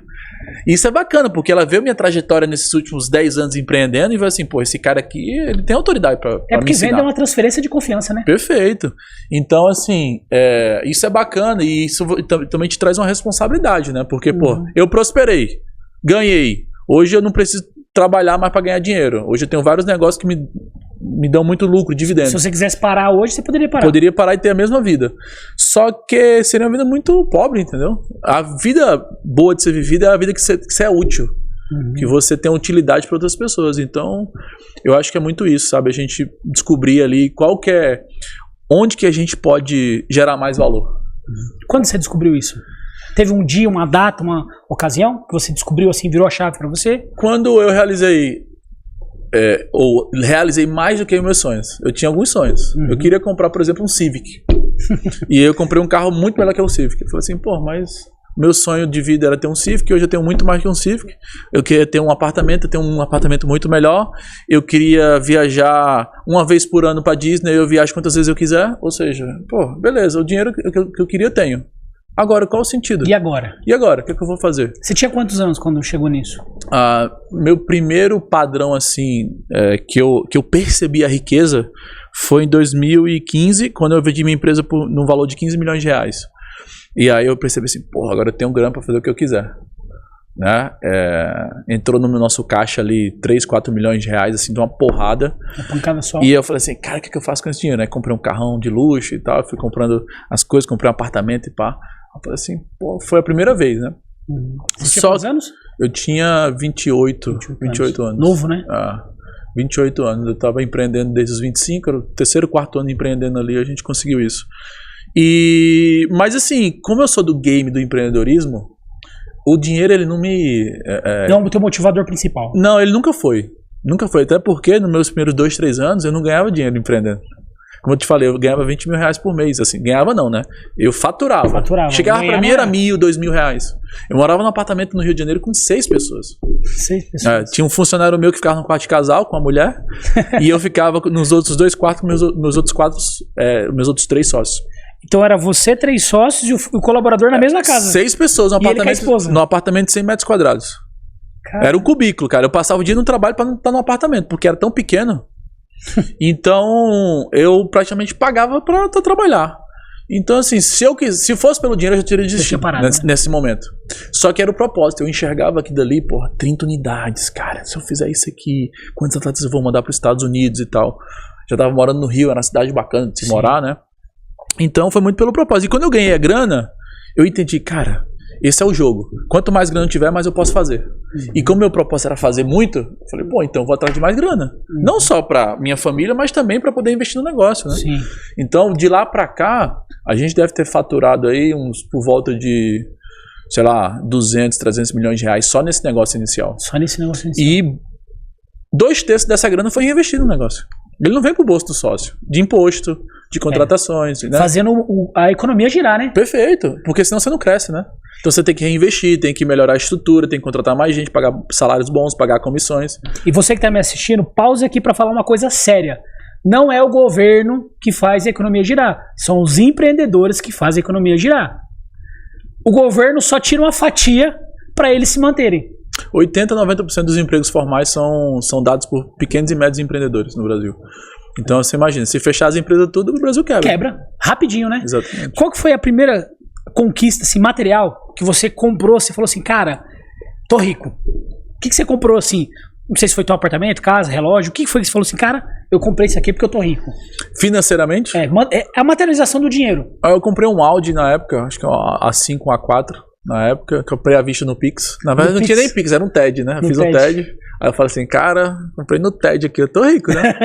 E isso é bacana, porque ela viu minha trajetória nesses últimos 10 anos empreendendo e viu assim, pô, esse cara aqui, ele tem autoridade pra me ensinar. É porque venda é uma transferência de confiança, né? Perfeito. Então, assim, isso é bacana e isso também te traz uma responsabilidade, né? Porque, pô, eu prosperei, ganhei. Hoje eu não preciso trabalhar mais para ganhar dinheiro. Hoje eu tenho vários negócios que me dão muito lucro, dividendos. Se você quisesse parar hoje, você poderia parar. Poderia parar e ter a mesma vida. Só que seria uma vida muito pobre, entendeu? A vida boa de ser vivida é a vida que você é útil. Que você tem utilidade para outras pessoas. Então, eu acho que é muito isso, sabe? A gente descobrir ali onde que a gente pode gerar mais valor. Quando você descobriu isso? Teve um dia, uma data, uma ocasião que você descobriu assim, virou a chave para você? Quando eu realizei mais do que os meus sonhos. Eu tinha alguns sonhos. Eu queria comprar, por exemplo, um Civic. E eu comprei um carro muito melhor que o Civic. Eu falei assim, pô, mas meu sonho de vida era ter um Civic, hoje eu tenho muito mais que um Civic. Eu queria ter um apartamento, eu tenho um apartamento muito melhor. Eu queria viajar uma vez por ano para Disney, eu viajo quantas vezes eu quiser. Ou seja, pô, beleza, o dinheiro que eu queria eu tenho. Agora, qual o sentido? E agora? E agora? O que eu vou fazer? Você tinha quantos anos quando chegou nisso? Meu primeiro padrão, assim, que eu percebi a riqueza foi em 2015, quando eu vendi minha empresa num valor de 15 milhões de reais. E aí eu percebi assim, porra, agora eu tenho grana para fazer o que eu quiser. Né? Entrou no nosso caixa ali 3, 4 milhões de reais, assim, de uma porrada. Uma pancada só. E eu falei assim, cara, o que eu faço com esse dinheiro? Né? Comprei um carrão de luxo e tal, fui comprando as coisas, comprei um apartamento e pá. Eu falei assim, pô, foi a primeira vez, né? Você tinha quantos anos? Eu tinha 28 anos. Novo, né? 28 anos. Eu tava empreendendo desde os 25, era o 3º, 4º ano empreendendo ali, a gente conseguiu isso. Mas assim, como eu sou do game do empreendedorismo, o dinheiro ele não me... Não é o teu motivador principal. Não, ele nunca foi. Nunca foi, até porque nos meus primeiros 2, 3 anos eu não ganhava dinheiro empreendendo. Como eu te falei, eu ganhava 20 mil reais por mês, assim, ganhava não, né? Eu faturava. Chegava pra mim era 1.000, 2.000 reais. Eu morava num apartamento no Rio de Janeiro com 6 pessoas. 6 pessoas. Tinha um funcionário meu que ficava no quarto de casal com a mulher, e eu ficava nos outros 2 quartos com meus outros 3 sócios. Então era você, 3 sócios e o colaborador na mesma casa. 6 pessoas no E ele com a esposa. apartamento de 100 metros quadrados. Cara. Era um cubículo, cara. Eu passava o dia no trabalho pra não estar no apartamento, porque era tão pequeno. Então, eu praticamente pagava pra trabalhar. Então, assim, se fosse pelo dinheiro, eu já teria desistido nesse momento. Só que era o propósito. Eu enxergava aqui dali, 30 unidades, cara. Se eu fizer isso aqui, quantos atletas eu vou mandar para os Estados Unidos e tal? Já tava morando no Rio, era uma cidade bacana de se morar, né? Então, foi muito pelo propósito. E quando eu ganhei a grana, eu entendi, cara, esse é o jogo. Quanto mais grana eu tiver, mais eu posso fazer. E como meu propósito era fazer muito, eu falei, então eu vou atrás de mais grana. Não só pra minha família, mas também pra poder investir no negócio, né? Sim. Então, de lá pra cá, a gente deve ter faturado aí por volta de, sei lá, 200, 300 milhões de reais só nesse negócio inicial. Só nesse negócio inicial. E 2/3 dessa grana foi reinvestido no negócio. Ele não vem pro bolso do sócio. De imposto, de contratações. Né? Fazendo a economia girar, né? Perfeito. Porque senão você não cresce, né? Então você tem que reinvestir, tem que melhorar a estrutura, tem que contratar mais gente, pagar salários bons, pagar comissões. E você que tá me assistindo, pause aqui pra falar uma coisa séria. Não é o governo que faz a economia girar. São os empreendedores que fazem a economia girar. O governo só tira uma fatia pra eles se manterem. 80%, 90% dos empregos formais são dados por pequenos e médios empreendedores no Brasil. Então você imagina, se fechar as empresas tudo, o Brasil quebra. Quebra. Rapidinho, né? Exatamente. Qual que foi a primeira conquista, assim, material que você comprou? Você falou assim, cara, tô rico. O que você comprou, assim? Não sei se foi teu apartamento, casa, relógio. O que foi que você falou assim, cara, eu comprei isso aqui porque eu tô rico? Financeiramente? É a materialização do dinheiro. Eu comprei um Audi na época, acho que é um A5, um A4. Na época, comprei à vista no Pix. Na verdade, não tinha nem Pix, era um TED, né? Eu fiz um TED. Aí eu falei assim, cara, comprei no TED aqui, eu tô rico, né?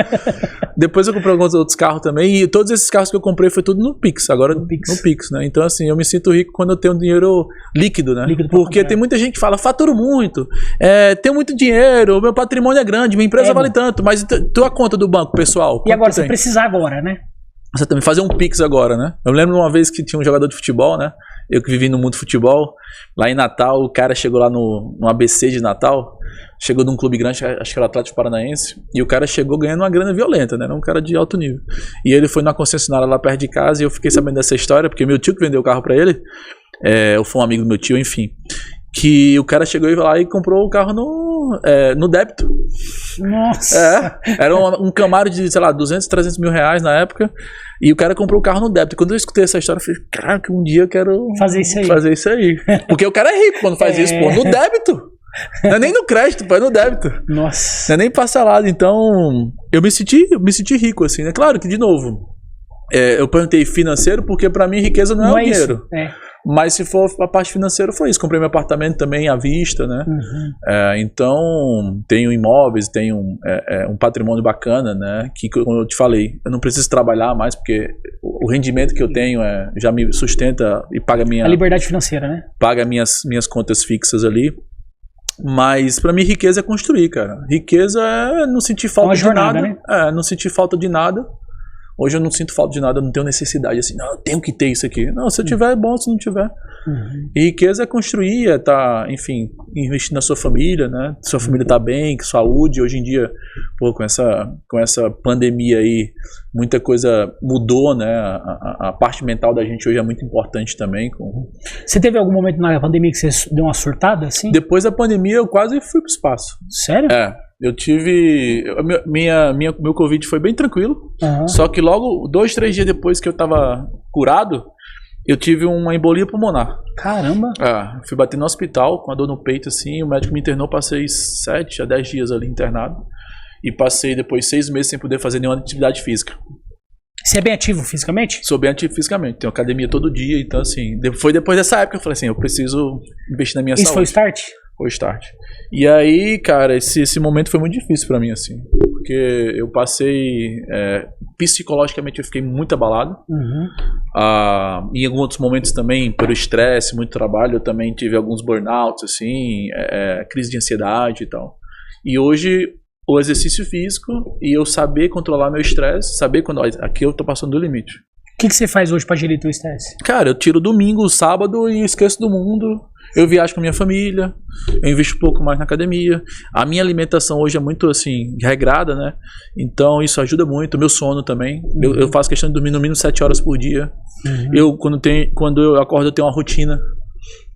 Depois eu comprei alguns outros carros também. E todos esses carros que eu comprei foi tudo no Pix. Agora no Pix, né? Então, assim, eu me sinto rico quando eu tenho dinheiro líquido, né? Porque tem muita gente que fala, faturo muito, tenho muito dinheiro, meu patrimônio é grande, minha empresa vale tanto. Mas tua conta do banco, pessoal? E agora, você precisar agora, né? Você também fazer um Pix agora, né? Eu lembro uma vez que tinha um jogador de futebol, né? Eu que vivi no mundo do futebol, lá em Natal, o cara chegou lá no ABC de Natal, chegou num clube grande, acho que era o Atlético Paranaense, e o cara chegou ganhando uma grana violenta, né? Era um cara de alto nível. E ele foi numa concessionária lá perto de casa, e eu fiquei sabendo dessa história, porque meu tio que vendeu o carro pra ele, eu fui um amigo do meu tio, enfim, que o cara chegou lá e comprou o carro no débito. Nossa! Era um Camaro de, sei lá, 200, 300 mil reais na época. E o cara comprou o carro no débito. Quando eu escutei essa história, eu falei, caraca, um dia eu quero fazer isso aí. Porque o cara é rico quando faz isso, no débito. Não é nem no crédito, é no débito. Nossa. Não é nem parcelado. Então, eu me senti rico, assim, né? Claro que, de novo, eu perguntei financeiro, porque pra mim riqueza não é o dinheiro. Mas se for a parte financeira, foi isso. Comprei meu apartamento também à vista, né? Então, tenho imóveis, tenho um patrimônio bacana, né? Que, como eu te falei, eu não preciso trabalhar mais, porque o rendimento que eu tenho já me sustenta e paga a liberdade financeira, né? Paga minhas contas fixas ali. Mas pra mim, riqueza é construir, cara. Riqueza é não sentir falta de nada. Né? Não sentir falta de nada. Hoje eu não sinto falta de nada, eu não tenho necessidade assim, não, eu tenho que ter isso aqui. Não, se eu tiver é bom, se não tiver. E riqueza é construir, enfim, investir na sua família, né? Sua família tá bem, com saúde. Hoje em dia, com essa pandemia aí, muita coisa mudou, né? A parte mental da gente hoje é muito importante também. Você teve algum momento na pandemia que você deu uma surtada, assim? Depois da pandemia, eu quase fui pro espaço. Sério? Eu tive... Meu Covid foi bem tranquilo. Só que logo, 2, 3 dias depois que eu tava curado, eu tive uma embolia pulmonar. Caramba! Fui bater no hospital com a dor no peito, assim. O médico me internou, passei 7 a 10 dias ali internado. E passei depois 6 meses sem poder fazer nenhuma atividade física. Você é bem ativo fisicamente? Sou bem ativo fisicamente. Tenho academia todo dia. Então, assim, foi depois dessa época que eu falei assim, eu preciso investir na minha saúde. Isso foi o start? Foi o start. E aí, cara, esse momento foi muito difícil pra mim, assim. Porque eu passei... psicologicamente eu fiquei muito abalado. Em alguns outros momentos também, pelo estresse, muito trabalho, eu também tive alguns burnouts, assim, crise de ansiedade e tal. E hoje, o exercício físico e eu saber controlar meu estresse, saber quando aqui eu tô passando do limite. que você faz hoje pra gerir teu estresse? Cara, eu tiro domingo, sábado e esqueço do mundo. Eu viajo com a minha família, eu invisto um pouco mais na academia. A minha alimentação hoje é muito, assim, regrada, né? Então isso ajuda muito. Meu sono também. Eu faço questão de dormir no mínimo 7 horas por dia. Quando eu acordo, eu tenho uma rotina.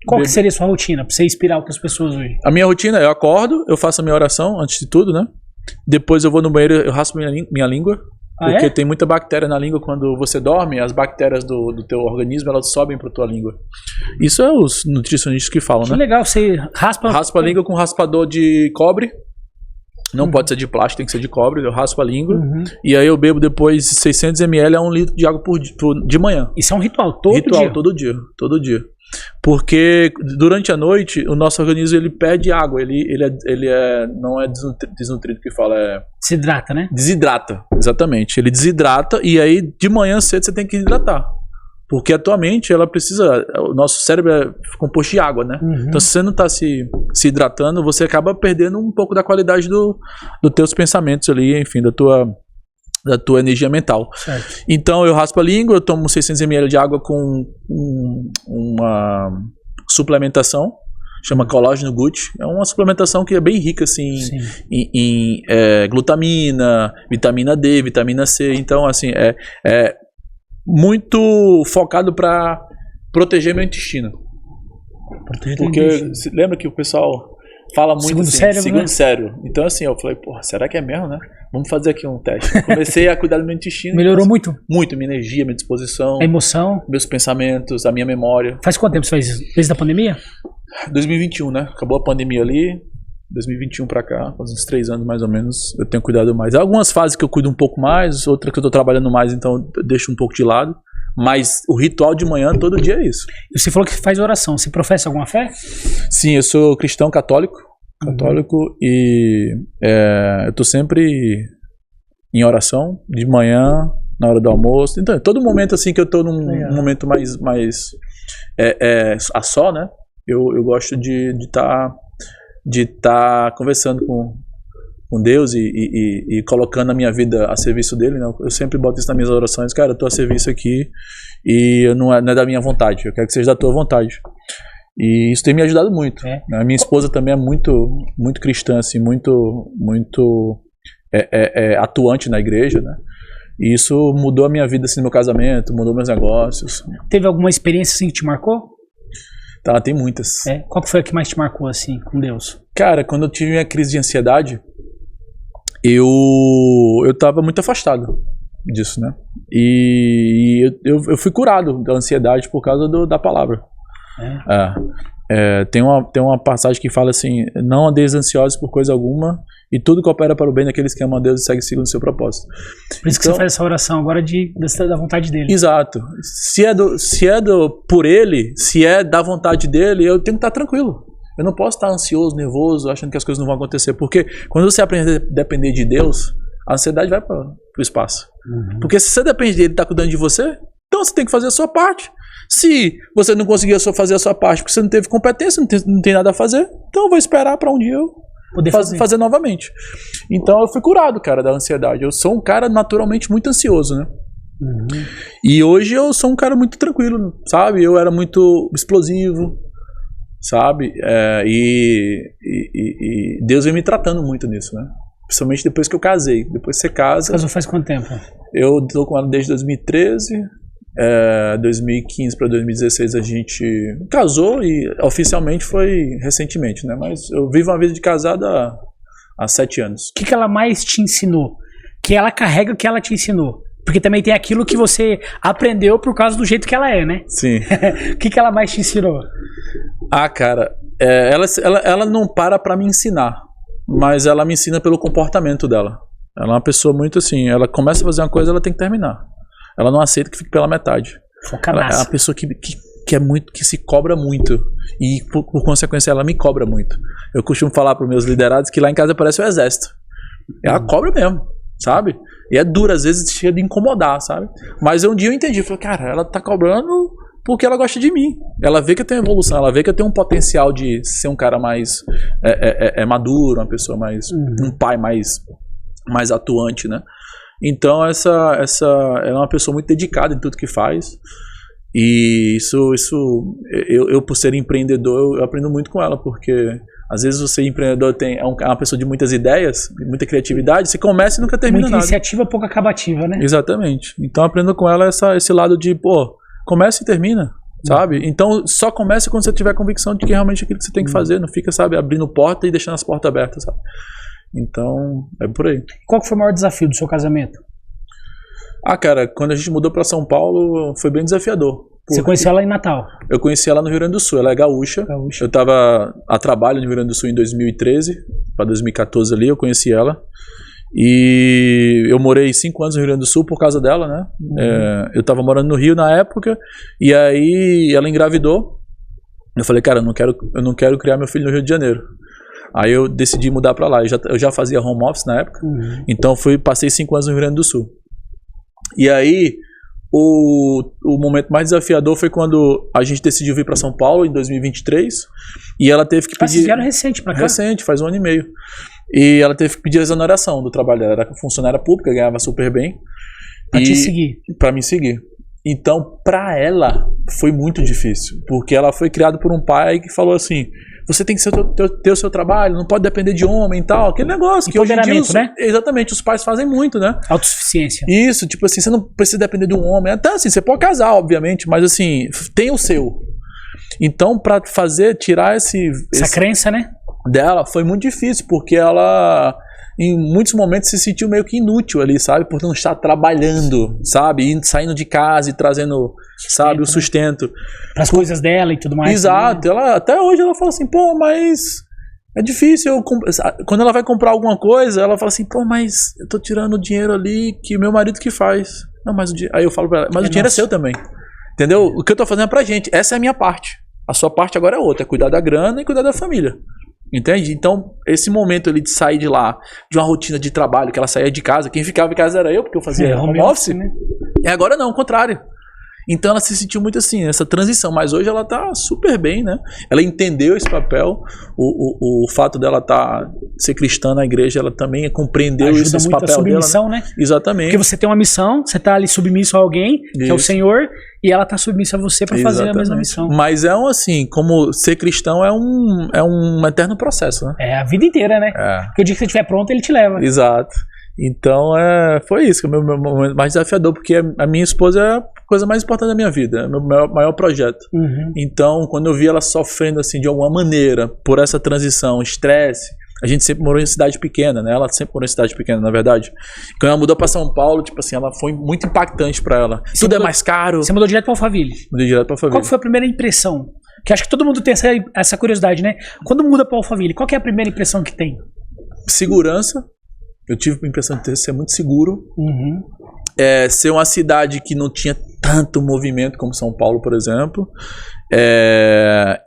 Qual que seria a sua rotina pra você inspirar outras pessoas hoje? A minha rotina, eu acordo, eu faço a minha oração antes de tudo, né? Depois eu vou no banheiro, eu raspo minha língua. Porque tem muita bactéria na língua. Quando você dorme, as bactérias do teu organismo, elas sobem pra tua língua. Isso é os nutricionistas que falam, né? Que legal, você raspa a língua com raspador de cobre. Não pode ser de plástico, tem que ser de cobre. Eu raspo a língua. E aí eu bebo depois 600 ml a 1 litro de água de manhã. Isso é um ritual todo dia? Todo dia. Porque durante a noite o nosso organismo ele perde água, não é desnutrido que fala, desidrata, né? Desidrata, exatamente. Ele desidrata e aí de manhã cedo você tem que hidratar. Porque a tua mente, ela precisa, o nosso cérebro é composto de água, né? Então se você não está se hidratando, você acaba perdendo um pouco da qualidade dos teus pensamentos ali, enfim, da tua energia mental. Certo. Então eu raspo a língua, eu tomo 600 ml de água com uma suplementação, chama Colágeno Gut. É uma suplementação que é bem rica assim, em glutamina, vitamina D, vitamina C. Então assim, é muito focado para proteger meu intestino. Porque lembra que o pessoal fala muito segundo cérebro. Então assim, eu falei, porra, será que é mesmo, né? Vamos fazer aqui um teste. Comecei a cuidar do meu intestino. Melhorou muito? Muito. Minha energia, minha disposição. A emoção? Meus pensamentos, a minha memória. Faz quanto tempo você faz isso? Desde a pandemia? 2021, né? Acabou a pandemia ali. 2021 pra cá, faz uns 3 anos mais ou menos, eu tenho cuidado mais. Há algumas fases que eu cuido um pouco mais, outras que eu tô trabalhando mais, então eu deixo um pouco de lado. Mas o ritual de manhã, todo dia é isso. E você falou que faz oração. Você professa alguma fé? Sim, eu sou cristão católico. E eu tô sempre em oração de manhã, na hora do almoço. Então, todo momento assim que eu tô num momento mais a só, né? Eu gosto de estar conversando com Deus e colocando a minha vida a serviço dele, né? Eu sempre boto isso nas minhas orações, cara, eu tô a serviço aqui e não é da minha vontade, eu quero que seja da tua vontade. E isso tem me ajudado muito. A minha esposa também é muito cristã, assim, muito atuante na igreja, né? E isso mudou a minha vida, assim, no meu casamento, mudou meus negócios. Teve alguma experiência, assim, que te marcou? Tá, tem muitas. Qual que foi a que mais te marcou, assim, com Deus? Cara, quando eu tive minha crise de ansiedade, eu tava muito afastado disso, né? E eu fui curado da ansiedade por causa da palavra. Tem uma passagem que fala assim: não andeis ansiosos por coisa alguma, e tudo coopera para o bem daqueles que amam a Deus e seguem segundo o seu propósito. Por isso que você faz essa oração agora da vontade dele. Exato. Se é por ele, se é da vontade dele, eu tenho que estar tranquilo. Eu não posso estar ansioso, nervoso, achando que as coisas não vão acontecer. Porque quando você aprende a depender de Deus, a ansiedade vai para o espaço. Porque se você depende dele e está cuidando de você, então você tem que fazer a sua parte. Se você não conseguiu fazer a sua parte porque você não teve competência, não tem nada a fazer, então eu vou esperar para um dia eu poder fazer novamente. Então eu fui curado, cara, da ansiedade. Eu sou um cara naturalmente muito ansioso, né? E hoje eu sou um cara muito tranquilo, sabe? Eu era muito explosivo, sabe? E Deus vem me tratando muito nisso, né? Principalmente depois que eu casei. Depois que você casa... Casou faz quanto tempo? Eu tô com ela desde 2013... 2015 para 2016 a gente casou e oficialmente foi recentemente, né? Mas eu vivo uma vida de casado há 7 anos. O que ela mais te ensinou? Que ela carrega o que ela te ensinou? Porque também tem aquilo que você aprendeu por causa do jeito que ela é, né? Sim. O que ela mais te ensinou? Cara, ela não para me ensinar, mas ela me ensina pelo comportamento dela. Ela é uma pessoa muito assim, ela começa a fazer uma coisa, ela tem que terminar. Ela não aceita que fique pela metade. Ela é uma pessoa que se cobra muito. E por consequência ela me cobra muito. Eu costumo falar para os meus liderados que lá em casa parece o exército. Ela cobra mesmo, sabe? E é dura, às vezes chega de incomodar, sabe? Mas um dia eu entendi, falei, cara, ela tá cobrando porque ela gosta de mim. Ela vê que eu tenho evolução, ela vê que eu tenho um potencial de ser um cara mais maduro, uma pessoa mais, um pai mais atuante, né? Então ela é uma pessoa muito dedicada em tudo que faz. E eu por ser empreendedor, eu aprendo muito com ela, porque às vezes você empreendedor é uma pessoa de muitas ideias, muita criatividade, você começa e nunca termina muita nada. Iniciativa, pouca acabativa, né? Exatamente. Então eu aprendo com ela esse lado de, começa e termina, sabe? Então só começa quando você tiver convicção de que realmente é aquilo que você tem que fazer, não fica, sabe, abrindo porta e deixando as portas abertas, sabe? Então, é por aí. Qual que foi o maior desafio do seu casamento? Cara, quando a gente mudou pra São Paulo, foi bem desafiador. Você conheceu ela em Natal? Eu conheci ela no Rio Grande do Sul, ela é gaúcha. Eu tava a trabalho no Rio Grande do Sul em 2013, pra 2014 ali, eu conheci ela. E eu morei 5 anos no Rio Grande do Sul por causa dela, né? Eu tava morando no Rio na época, e aí ela engravidou. Eu falei, cara, eu não quero criar meu filho no Rio de Janeiro. Aí eu decidi mudar pra lá. Eu já fazia home office na época, então passei 5 anos no Rio Grande do Sul. E aí, o momento mais desafiador foi quando a gente decidiu vir para São Paulo em 2023 e ela teve que pedir... Vocês vieram recente para cá? Recente, faz 1 ano e meio. E ela teve que pedir exoneração do trabalho dela. Era funcionária pública, ganhava super bem. Pra te seguir? Pra me seguir. Então, pra ela, foi muito difícil. Porque ela foi criada por um pai que falou assim... Você tem que ter o seu trabalho, não pode depender de homem e tal. Aquele negócio que hoje em dia... né? Exatamente, os pais fazem muito, né? Autossuficiência. Isso, tipo assim, você não precisa depender de um homem. Até assim, você pode casar, obviamente, mas assim, tem o seu. Então, pra tirar essa crença, né? Dela, foi muito difícil, porque ela... Em muitos momentos se sentiu meio que inútil ali, sabe? Por não estar trabalhando, sabe? Saindo de casa e trazendo, sabe, o sustento. Para as coisas dela e tudo mais. Exato. Né? Até hoje ela fala assim, mas é difícil. Quando ela vai comprar alguma coisa, ela fala assim, mas eu tô tirando o dinheiro ali que meu marido que faz. Não, mas aí eu falo pra ela, mas o dinheiro é seu também. Entendeu? O que eu tô fazendo é pra gente. Essa é a minha parte. A sua parte agora é outra. É cuidar da grana e cuidar da família. Entende? Então, esse momento ali de sair de lá, de uma rotina de trabalho, que ela saía de casa, quem ficava em casa era eu, porque eu fazia home office, né? E agora não, ao contrário. Então ela se sentiu muito assim, essa transição, mas hoje ela tá super bem, né? Ela entendeu esse papel, o fato dela ser cristã na igreja, ela também compreendeu esse papel dela. Submissão, né? Exatamente. Porque você tem uma missão, você tá ali submisso a alguém, que é o Senhor, e ela tá submissa a você para fazer a mesma missão. Mas assim, como ser cristão é um eterno processo, né? É a vida inteira, né? Porque o dia que você estiver pronto, ele te leva. Exato. Então foi isso, o meu momento mais desafiador, porque a minha esposa é a coisa mais importante da minha vida, é o meu maior projeto. Então, quando eu vi ela sofrendo assim de alguma maneira por essa transição, estresse, a gente sempre morou em cidade pequena, né? Ela sempre morou em cidade pequena, na verdade. Quando ela mudou pra São Paulo, tipo assim, ela foi muito impactante pra ela. Tudo é mais caro. Você mudou direto pra Alphaville? Mudei direto pra Alphaville. Qual foi a primeira impressão? Que acho que todo mundo tem essa curiosidade, né? Quando muda pra Alphaville, qual que é a primeira impressão que tem? Segurança. Eu tive a impressão de ser muito seguro. Ser uma cidade que não tinha tanto movimento como São Paulo, por exemplo.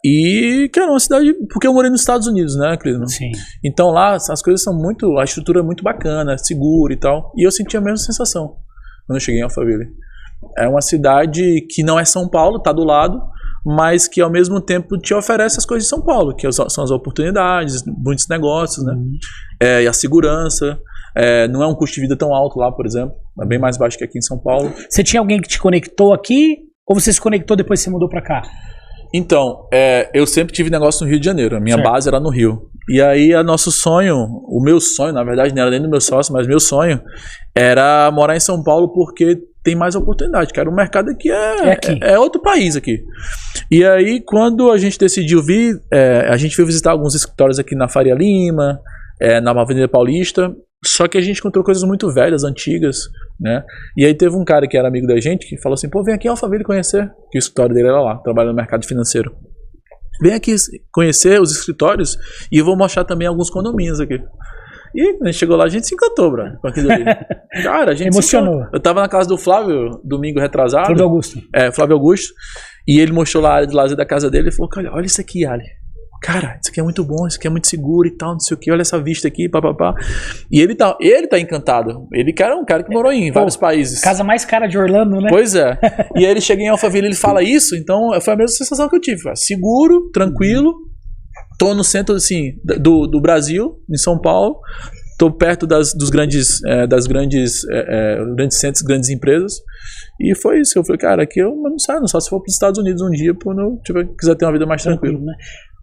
E que era uma cidade... Porque eu morei nos Estados Unidos, né, Clisman? Sim. Então lá as coisas são muito... A estrutura é muito bacana, segura e tal. E eu senti a mesma sensação quando eu cheguei em Alphaville. É uma cidade que não é São Paulo, tá do lado, mas que ao mesmo tempo te oferece as coisas de São Paulo, que são as oportunidades, muitos negócios, né? E a segurança. Não é um custo de vida tão alto lá, por exemplo. É bem mais baixo que aqui em São Paulo. Você tinha alguém que te conectou aqui? Ou você se conectou depois que você mudou pra cá? Então, eu sempre tive negócio no Rio de Janeiro. A minha base era no Rio. E aí, nosso sonho, o meu sonho, na verdade, não era nem do meu sócio, mas meu sonho era morar em São Paulo porque tem mais oportunidade, cara. O mercado aqui é outro país aqui. E aí, quando a gente decidiu vir, a gente veio visitar alguns escritórios aqui na Faria Lima, na Avenida Paulista. Só que a gente encontrou coisas muito velhas, antigas, né? E aí teve um cara que era amigo da gente que falou assim, vem aqui em Alphaville conhecer, que o escritório dele era lá, trabalha no mercado financeiro. Vem aqui conhecer os escritórios e eu vou mostrar também alguns condomínios aqui. E a gente chegou lá, a gente se encantou, bro, com aquilo ali. Cara, a gente emocionou. Eu tava na casa do Flávio, domingo retrasado. Flávio Augusto. Flávio Augusto. E ele mostrou lá a área de lazer da casa dele e falou, olha isso aqui, Ali. Cara, isso aqui é muito bom, isso aqui é muito seguro e tal, não sei o que, olha essa vista aqui, papapá. E ele tá encantado. Ele era um cara que morou em vários países. Casa mais cara de Orlando, né? Pois é. E aí ele chega em Alphaville e ele fala isso, então foi a mesma sensação que eu tive. Seguro, tranquilo, tô no centro, assim, do Brasil, em São Paulo, tô perto dos grandes centros, grandes empresas. E foi isso. Eu falei, cara, aqui eu não saio, só se for para os Estados Unidos um dia, quando eu quiser ter uma vida mais tranquila. Né?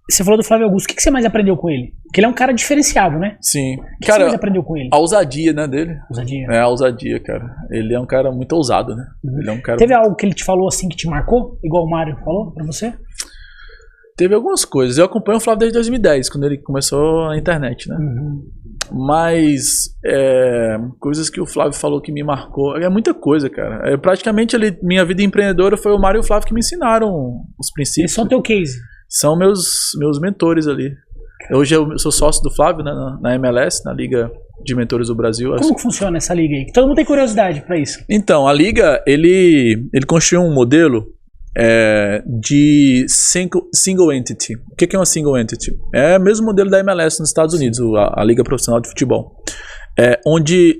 Você falou do Flávio Augusto, o que você mais aprendeu com ele? Porque ele é um cara diferenciado, né? Sim. O que você mais aprendeu com ele? A ousadia, né, dele. Ousadia. A ousadia, cara. Ele é um cara muito ousado, né? Ele é um cara... Teve algo que ele te falou assim que te marcou? Igual o Mário falou pra você? Teve algumas coisas. Eu acompanho o Flávio desde 2010, quando ele começou na internet, né? Mas coisas que o Flávio falou que me marcou. É muita coisa, cara. Praticamente minha vida empreendedora foi o Mário e o Flávio que me ensinaram os princípios. Eles são teu case. São meus mentores ali. Hoje eu sou sócio do Flávio, né, na MLS, na Liga de Mentores do Brasil. Como que funciona essa liga aí? Todo mundo tem curiosidade pra isso. Então, a liga, ele construiu um modelo de single entity. O que é uma single entity? É o mesmo modelo da MLS nos Estados Unidos, a Liga Profissional de Futebol. Onde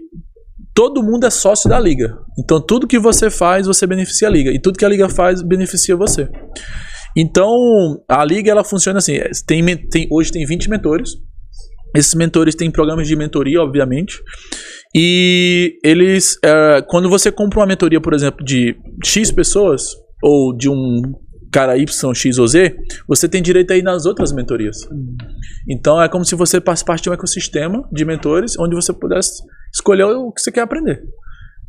todo mundo é sócio da liga. Então, tudo que você faz, você beneficia a liga. E tudo que a liga faz, beneficia você. Então, a liga ela funciona assim, hoje tem 20 mentores, esses mentores têm programas de mentoria, obviamente, e eles, quando você compra uma mentoria, por exemplo, de X pessoas, ou de um cara Y, X ou Z, você tem direito a ir nas outras mentorias. Então, é como se você participasse de um ecossistema de mentores, onde você pudesse escolher o que você quer aprender.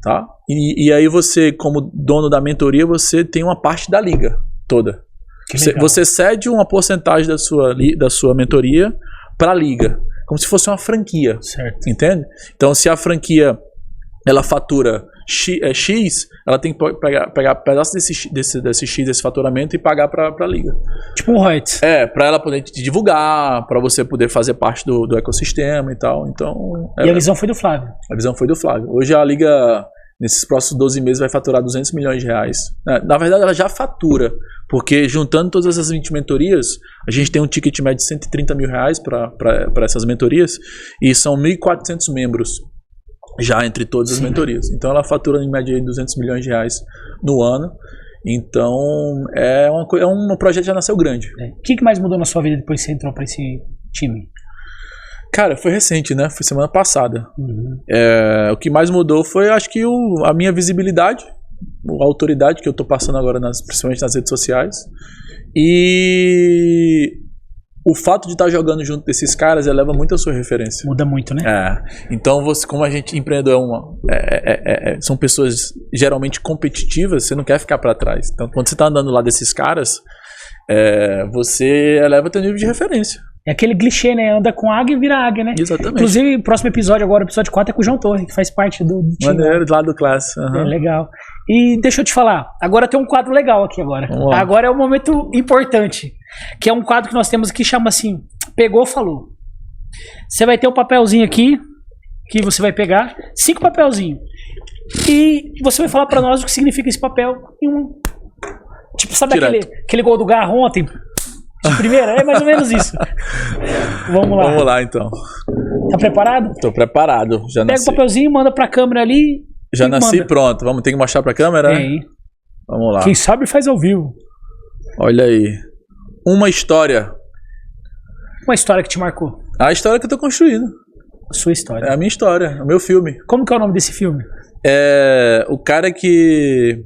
Tá? E aí você, como dono da mentoria, você tem uma parte da liga toda. Você cede uma porcentagem da sua mentoria para a liga, como se fosse uma franquia, certo. Entende? Então, se a franquia ela fatura X, ela tem que pegar pedaço desse X, desse faturamento e pagar para a liga. Tipo um royalties. Para ela poder te divulgar, para você poder fazer parte do ecossistema e tal. Então, e a visão foi do Flávio? A visão foi do Flávio. Hoje a liga, nesses próximos 12 meses, vai faturar 200 milhões de reais. Na verdade, ela já fatura, porque juntando todas essas 20 mentorias, a gente tem um ticket médio de 130 mil reais para essas mentorias, e são 1.400 membros já entre todas as mentorias. Então ela fatura em média 200 milhões de reais no ano. Então é um projeto que já nasceu grande. O que mais mudou na sua vida depois que você entrou para esse time? Cara, foi recente, né? Foi semana passada. O que mais mudou foi, acho que a minha visibilidade, a autoridade que eu tô passando agora, principalmente nas redes sociais. E o fato de estar jogando junto desses caras eleva muito a sua referência. Muda muito, né? Então, como a gente empreendedor são pessoas geralmente competitivas, você não quer ficar para trás. Então, quando você tá andando lá desses caras, você eleva o teu nível de referência. É aquele clichê, né? Anda com águia e vira águia, né? Exatamente. Inclusive, o próximo episódio agora, o episódio 4, é com o João Torre, que faz parte do time. Maneiro, do lado do classe. Uhum. Legal. E deixa eu te falar, agora tem um quadro legal aqui agora. Agora é um momento importante, que é um quadro que nós temos aqui, chama assim, Pegou, Falou. Você vai ter um papelzinho aqui, que você vai pegar, 5 papelzinhos. E você vai falar pra nós o que significa esse papel em um... Tipo, sabe aquele gol do Garro ontem? De primeira? É mais ou menos isso. Vamos lá. Vamos lá, então. Tá preparado? Tô preparado. Já Pega nasci. o papelzinho, manda pra câmera ali. Já nasci, pronto. Vamos ter que mostrar pra câmera? Tem. Vamos lá. Quem sabe faz ao vivo. Olha aí. Uma história. Uma história que te marcou. A história que eu tô construindo. A sua história. É a minha história, é o meu filme. Como que é o nome desse filme? O cara que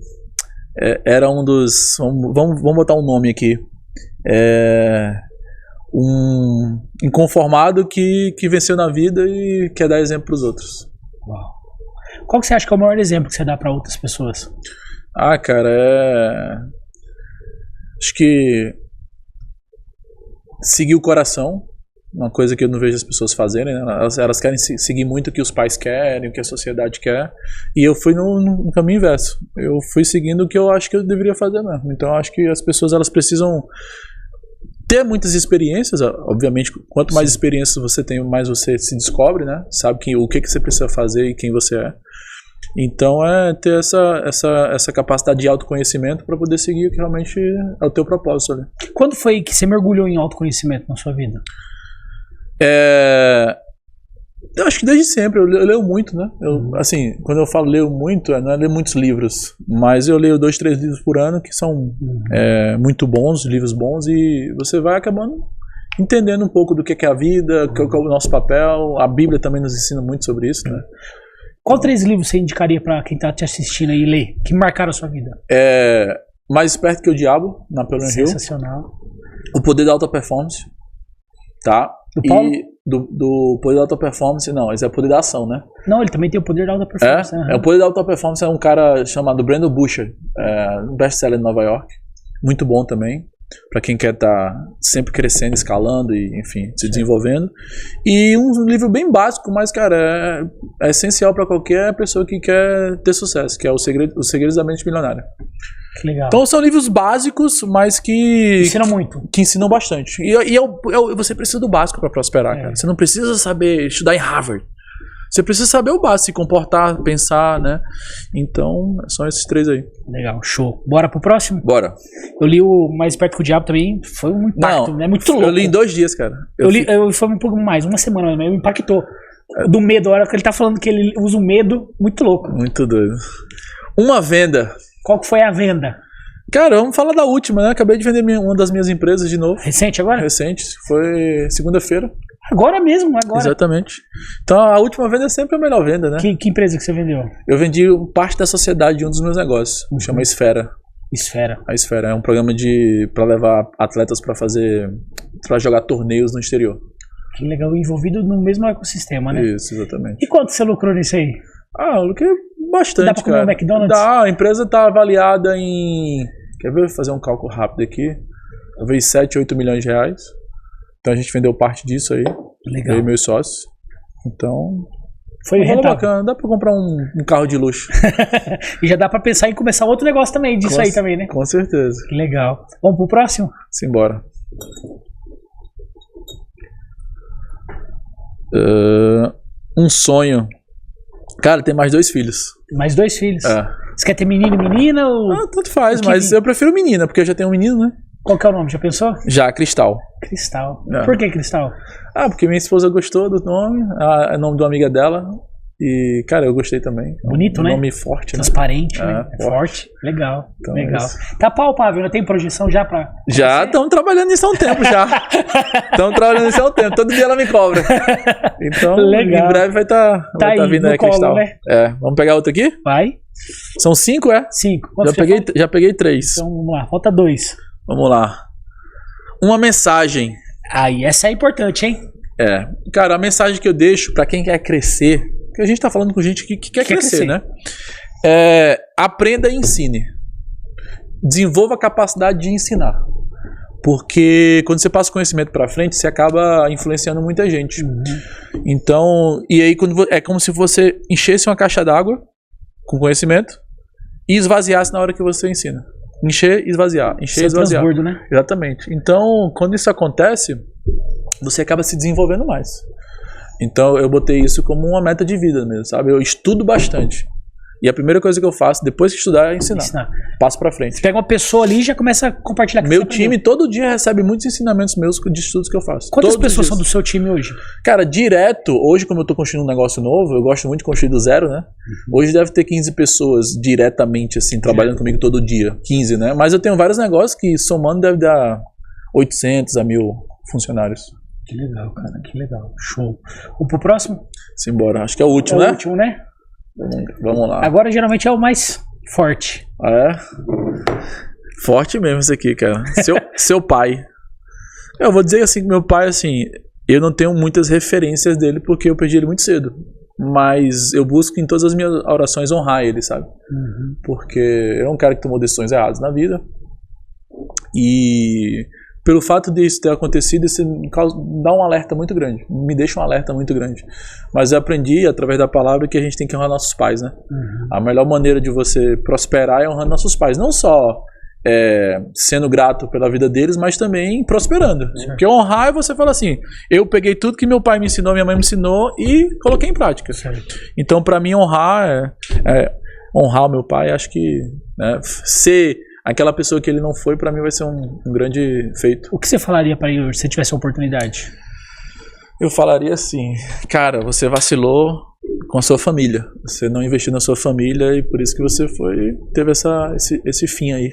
era um dos... Vamos botar um nome aqui. Um inconformado que venceu na vida e quer dar exemplo para os outros. Uau. Qual que você acha que é o maior exemplo que você dá para outras pessoas? Cara, acho que seguir o coração, uma coisa que eu não vejo as pessoas fazerem, né? Elas querem seguir muito o que os pais querem, o que a sociedade quer, e eu fui no caminho inverso. Eu fui seguindo o que eu acho que eu deveria fazer mesmo. Então eu acho que as pessoas elas precisam ter muitas experiências, obviamente. Quanto mais experiências você tem, mais você se descobre, né? Sabe o que você precisa fazer e quem você é. Então ter essa capacidade de autoconhecimento para poder seguir o que realmente é o teu propósito ali. Quando foi que você mergulhou em autoconhecimento na sua vida? Eu acho que desde sempre. Eu leio muito, né? Assim, quando eu falo leio muito, não é ler muitos livros, mas eu leio 2, 3 livros por ano que são muito bons, livros bons, e você vai acabando entendendo um pouco do que é a vida, qual é o nosso papel. A Bíblia também nos ensina muito sobre isso, né? Qual 3 livros você indicaria pra quem tá te assistindo aí ler, que marcaram a sua vida? Mais Esperto que o Diabo, Napoleon Hill. Sensacional. O Poder da Alta Performance, tá? Do Paulo? Do Poder da Alta Performance, não, esse é o Poder da Ação, né? Não, ele também tem o Poder da Alta Performance. O Poder da Alta Performance é um cara chamado Brandon Busher, um best-seller em Nova York, muito bom também, pra quem quer estar sempre crescendo, escalando e, enfim, se desenvolvendo. E um livro bem básico, mas, cara, é essencial pra qualquer pessoa que quer ter sucesso, que é Os Segredos da Mente Milionária. Que legal. Então são livros básicos, mas que ensinam muito. Que ensinam bastante. Você precisa do básico para prosperar, cara. Você não precisa saber estudar em Harvard. Você precisa saber o básico, se comportar, pensar, né? Então, são esses 3 aí. Legal, show. Bora pro próximo? Bora. Eu li o Mais Esperto que o Diabo também, foi um impacto, né? Muito louco. Eu li em 2 dias, cara. Foi um pouco mais, uma semana, me impactou. Do medo, a hora que ele tá falando que ele usa o medo, muito louco. Muito doido. Uma venda. Qual que foi a venda? Cara, vamos falar da última, né? Acabei de vender uma das minhas empresas de novo. Recente agora? Recente, foi segunda-feira. Agora mesmo, agora. Exatamente. Então a última venda é sempre a melhor venda, né? Que empresa que você vendeu? Eu vendi parte da sociedade de um dos meus negócios, que chama Esfera. A Esfera é um programa para levar atletas para jogar torneios no exterior. Que legal, envolvido no mesmo ecossistema, né? Isso, exatamente. E quanto você lucrou nisso aí? Eu lucrei bastante, dá pra comer cara. Um McDonald's? Dá, a empresa tá avaliada em... Quer ver? Vou fazer um cálculo rápido aqui. Talvez 7, 8 milhões de reais. Então a gente vendeu parte disso aí. Legal. Eu e meus sócios. Então... Foi rentável. Bacana, dá pra comprar um carro de luxo. E já dá pra pensar em começar outro negócio também, disso aí também, né? Com certeza. Que legal. Vamos pro próximo? Simbora. Um sonho. Cara, tem mais 2 filhos. Mais 2 filhos? Você quer ter menino e menina? Ou... tanto faz, mas eu prefiro menina, porque eu já tenho um menino, né? Qual que é o nome? Já pensou? Já, Cristal. Cristal. Por que Cristal? Porque minha esposa gostou do nome, é o nome de uma amiga dela. E, cara, eu gostei também. Bonito, né? Um nome forte, transparente, né? Forte. Legal. Então, legal. Tá palpável, né? Tem projeção já pra... Já, estamos trabalhando nisso há um tempo já. Estamos trabalhando nisso há um tempo. Todo dia ela me cobra. Então, legal. Em breve vai estar vindo aí, Cristal. Né? Vamos pegar outro aqui? Vai. São 5, é? 5. Já peguei 3. Então, vamos lá. Falta 2. Vamos lá. Uma mensagem. Aí, essa é importante, hein? Cara, a mensagem que eu deixo pra quem quer crescer, porque a gente tá falando com gente que quer crescer, né? Aprenda e ensine. Desenvolva a capacidade de ensinar. Porque quando você passa o conhecimento pra frente, você acaba influenciando muita gente. Então, e aí é como se você enchesse uma caixa d'água com conhecimento e esvaziasse na hora que você ensina. Encher e esvaziar. Encher e esvaziar. Transbordo, né? Exatamente. Então, quando isso acontece, você acaba se desenvolvendo mais. Então, eu botei isso como uma meta de vida mesmo, sabe? Eu estudo bastante. E a primeira coisa que eu faço, depois que estudar, é ensinar. Passo pra frente. Você pega uma pessoa ali e já começa a compartilhar com Meu time todo dia recebe muitos ensinamentos meus de estudos que eu faço. Quantas pessoas são do seu time hoje? Cara, direto, hoje como eu tô construindo um negócio novo, eu gosto muito de construir do zero, né? Hoje deve ter 15 pessoas diretamente, assim, trabalhando comigo todo dia. 15, né? Mas eu tenho vários negócios que somando deve dar 800 a 1000 funcionários. Que legal, cara, que legal. Show. Vamos pro próximo? Simbora. Acho que é o último, né? É o último, né? Vamos lá. Agora geralmente é o mais forte. Forte mesmo isso aqui, cara. Seu pai. Eu vou dizer assim, meu pai, assim, eu não tenho muitas referências dele porque eu perdi ele muito cedo. Mas eu busco em todas as minhas orações honrar ele, sabe? Porque é um cara que tomou decisões erradas na vida. E pelo fato disso ter acontecido, isso me dá um alerta muito grande. Me deixa um alerta muito grande. Mas eu aprendi, através da palavra, que a gente tem que honrar nossos pais, né? A melhor maneira de você prosperar é honrando nossos pais. Não só sendo grato pela vida deles, mas também prosperando. Porque honrar é você falar assim, eu peguei tudo que meu pai me ensinou, minha mãe me ensinou e coloquei em prática. Então, para mim, honrar honrar o meu pai, acho que ser aquela pessoa que ele não foi, pra mim vai ser um grande feito. O que você falaria pra ele se tivesse a oportunidade? Eu falaria assim, cara, você vacilou com a sua família. Você não investiu na sua família e por isso que você teve esse fim aí.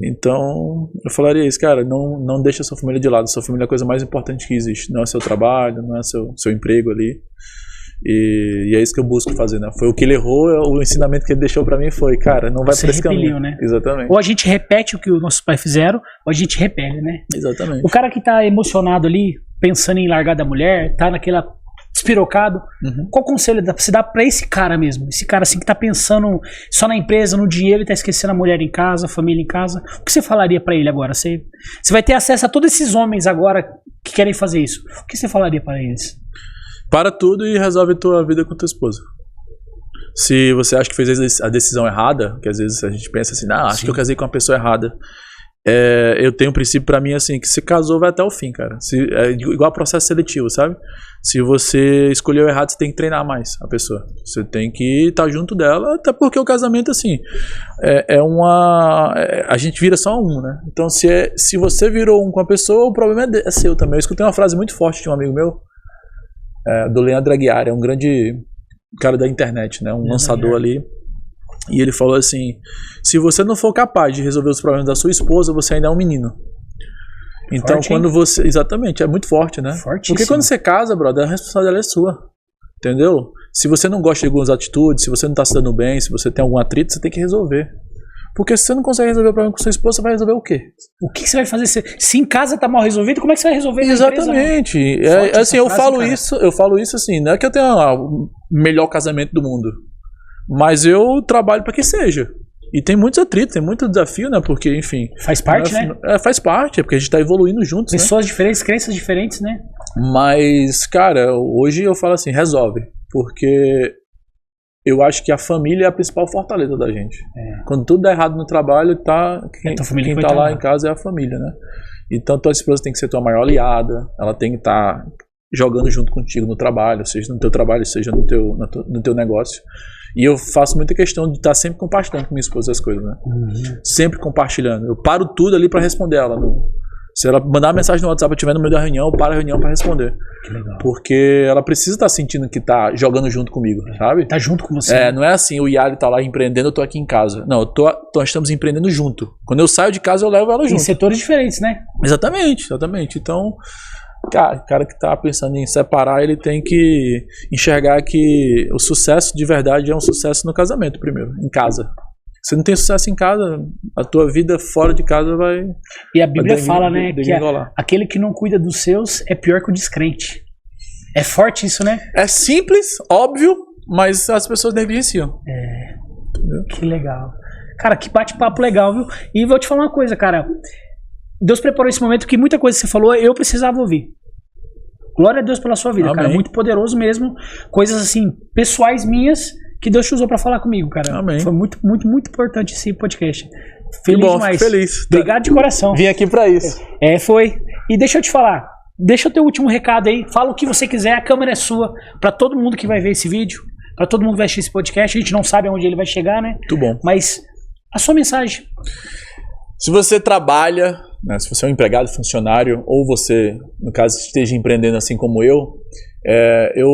Então, eu falaria isso, cara, não deixa a sua família de lado. Sua família é a coisa mais importante que existe. Não é seu trabalho, não é seu emprego ali. E é isso que eu busco fazer, né? Foi o que ele errou, o ensinamento que ele deixou pra mim foi, cara, não vai pra esse caminho. Né? Exatamente. Ou a gente repete o que os nossos pais fizeram, ou a gente repele, né? Exatamente. O cara que tá emocionado ali, pensando em largar da mulher, tá naquela despirocado, qual conselho você dá pra esse cara mesmo? Esse cara assim que tá pensando só na empresa, no dinheiro e tá esquecendo a mulher em casa, a família em casa. O que você falaria pra ele agora? Você vai ter acesso a todos esses homens agora que querem fazer isso. O que você falaria pra eles? Para tudo e resolve a tua vida com tua esposa. Se você acha que fez a decisão errada, que às vezes a gente pensa assim, acho que eu casei com uma pessoa errada. Eu tenho um princípio pra mim assim, que se casou vai até o fim, cara. É igual processo seletivo, sabe? Se você escolheu errado, você tem que treinar mais a pessoa. Você tem que estar junto dela, até porque o casamento, assim, a gente vira só um, né? Então, se você virou um com a pessoa, o problema é seu também. Eu escutei uma frase muito forte de um amigo meu, do Leandro Aguiar, é um grande cara da internet, né? Um lançador ali. E ele falou assim, se você não for capaz de resolver os problemas da sua esposa, você ainda é um menino. Então, forte, quando você... Exatamente, é muito forte, né? Fortíssimo. Porque quando você casa, brother, a responsabilidade é sua. Entendeu? Se você não gosta de algumas atitudes, se você não tá se dando bem, se você tem algum atrito, você tem que resolver. Porque se você não consegue resolver o problema com sua esposa, você vai resolver o quê? O que você vai fazer? Se em casa tá mal resolvido, como é que você vai resolver na Exatamente. Empresa, assim, eu falo isso assim, não é que eu tenha o melhor casamento do mundo, mas eu trabalho para que seja. E tem muitos atritos, tem muito desafio, né? Porque, enfim... Faz parte, né? Faz parte, porque a gente tá evoluindo juntos, Pessoas diferentes, crenças diferentes, né? Mas, cara, hoje eu falo assim, resolve. Porque eu acho que a família é a principal fortaleza da gente. Quando tudo dá errado no trabalho, quem tá lá em casa é a família, né? Então, tua esposa tem que ser tua maior aliada, ela tem que estar jogando junto contigo no trabalho, seja no teu trabalho, seja no teu negócio. E eu faço muita questão de estar sempre compartilhando com minha esposa as coisas, né? Sempre compartilhando. Eu paro tudo ali pra responder ela. Se ela mandar uma mensagem no WhatsApp, eu estiver no meio da reunião, eu paro a reunião pra responder. Que legal. Porque ela precisa estar sentindo que tá jogando junto comigo, sabe? Tá junto com você. Não é assim, o Yali tá lá empreendendo, eu tô aqui em casa. Não, nós estamos empreendendo junto. Quando eu saio de casa, eu levo ela junto. Em setores diferentes, né? Exatamente. Então... Cara que tá pensando em separar, ele tem que enxergar que o sucesso de verdade é um sucesso no casamento primeiro, em casa. Se não tem sucesso em casa, a tua vida fora de casa vai... E a Bíblia fala, né, que aquele que não cuida dos seus é pior que o descrente. É forte isso, né? É simples, óbvio, mas as pessoas negligenciam. Entendeu? Que legal. Cara, que bate-papo legal, viu? E vou te falar uma coisa, cara... Deus preparou esse momento que muita coisa que você falou eu precisava ouvir. Glória a Deus pela sua vida, Amém. Cara. Muito poderoso mesmo. Coisas assim, pessoais minhas que Deus te usou pra falar comigo, cara. Amém. Foi muito, muito, muito importante esse podcast. Feliz bom, demais. Feliz. Obrigado de coração. Vim aqui pra isso. Foi. E deixa eu te falar. Deixa o teu último recado aí. Fala o que você quiser. A câmera é sua. Pra todo mundo que vai ver esse vídeo. Pra todo mundo que vai assistir esse podcast. A gente não sabe aonde ele vai chegar, né? Muito bom. Mas a sua mensagem. Se você trabalha, né, se você é um empregado, funcionário, ou você, no caso, esteja empreendendo assim como eu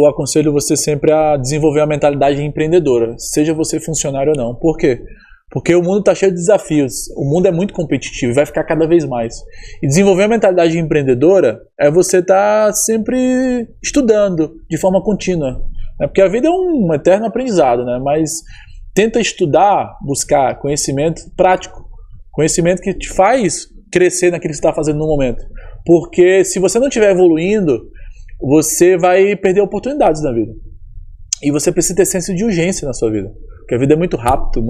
aconselho você sempre a desenvolver a mentalidade empreendedora, seja você funcionário ou não. Por quê? Porque o mundo está cheio de desafios, o mundo é muito competitivo e vai ficar cada vez mais. E desenvolver a mentalidade empreendedora é você estar sempre estudando de forma contínua, né? Porque a vida é um eterno aprendizado, né? Mas tenta estudar, buscar conhecimento prático, conhecimento que te faz crescer naquilo que você está fazendo no momento. Porque se você não estiver evoluindo, você vai perder oportunidades na vida. E você precisa ter senso de urgência na sua vida. Porque a vida é muito rápido,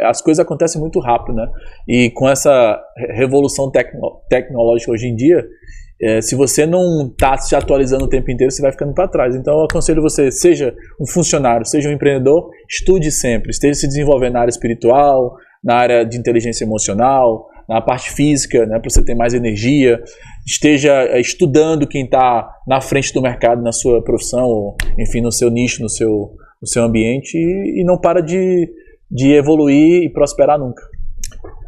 as coisas acontecem muito rápido, né? E com essa revolução tecnológica hoje em dia, se você não está se atualizando o tempo inteiro, você vai ficando para trás. Então eu aconselho você, seja um funcionário, seja um empreendedor, estude sempre, esteja se desenvolvendo na área espiritual, na área de inteligência emocional, na parte física, né, para você ter mais energia, esteja estudando quem está na frente do mercado, na sua profissão, ou, enfim, no seu nicho, no seu ambiente, e não para de evoluir e prosperar nunca.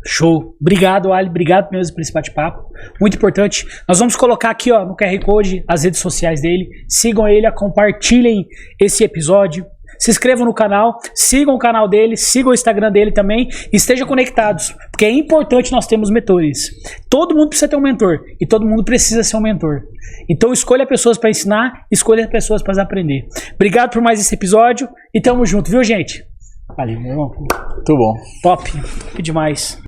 Show. Obrigado, Ali. Obrigado mesmo por esse bate-papo. Muito importante. Nós vamos colocar aqui no QR Code as redes sociais dele. Sigam ele, compartilhem esse episódio. se inscrevam no canal, sigam o canal dele, sigam o Instagram dele também e estejam conectados, porque é importante nós termos mentores. Todo mundo precisa ter um mentor e todo mundo precisa ser um mentor. Então escolha pessoas para ensinar, escolha pessoas para aprender. Obrigado por mais esse episódio e tamo junto, viu, gente? Valeu, meu irmão. Muito bom. Top. Que demais.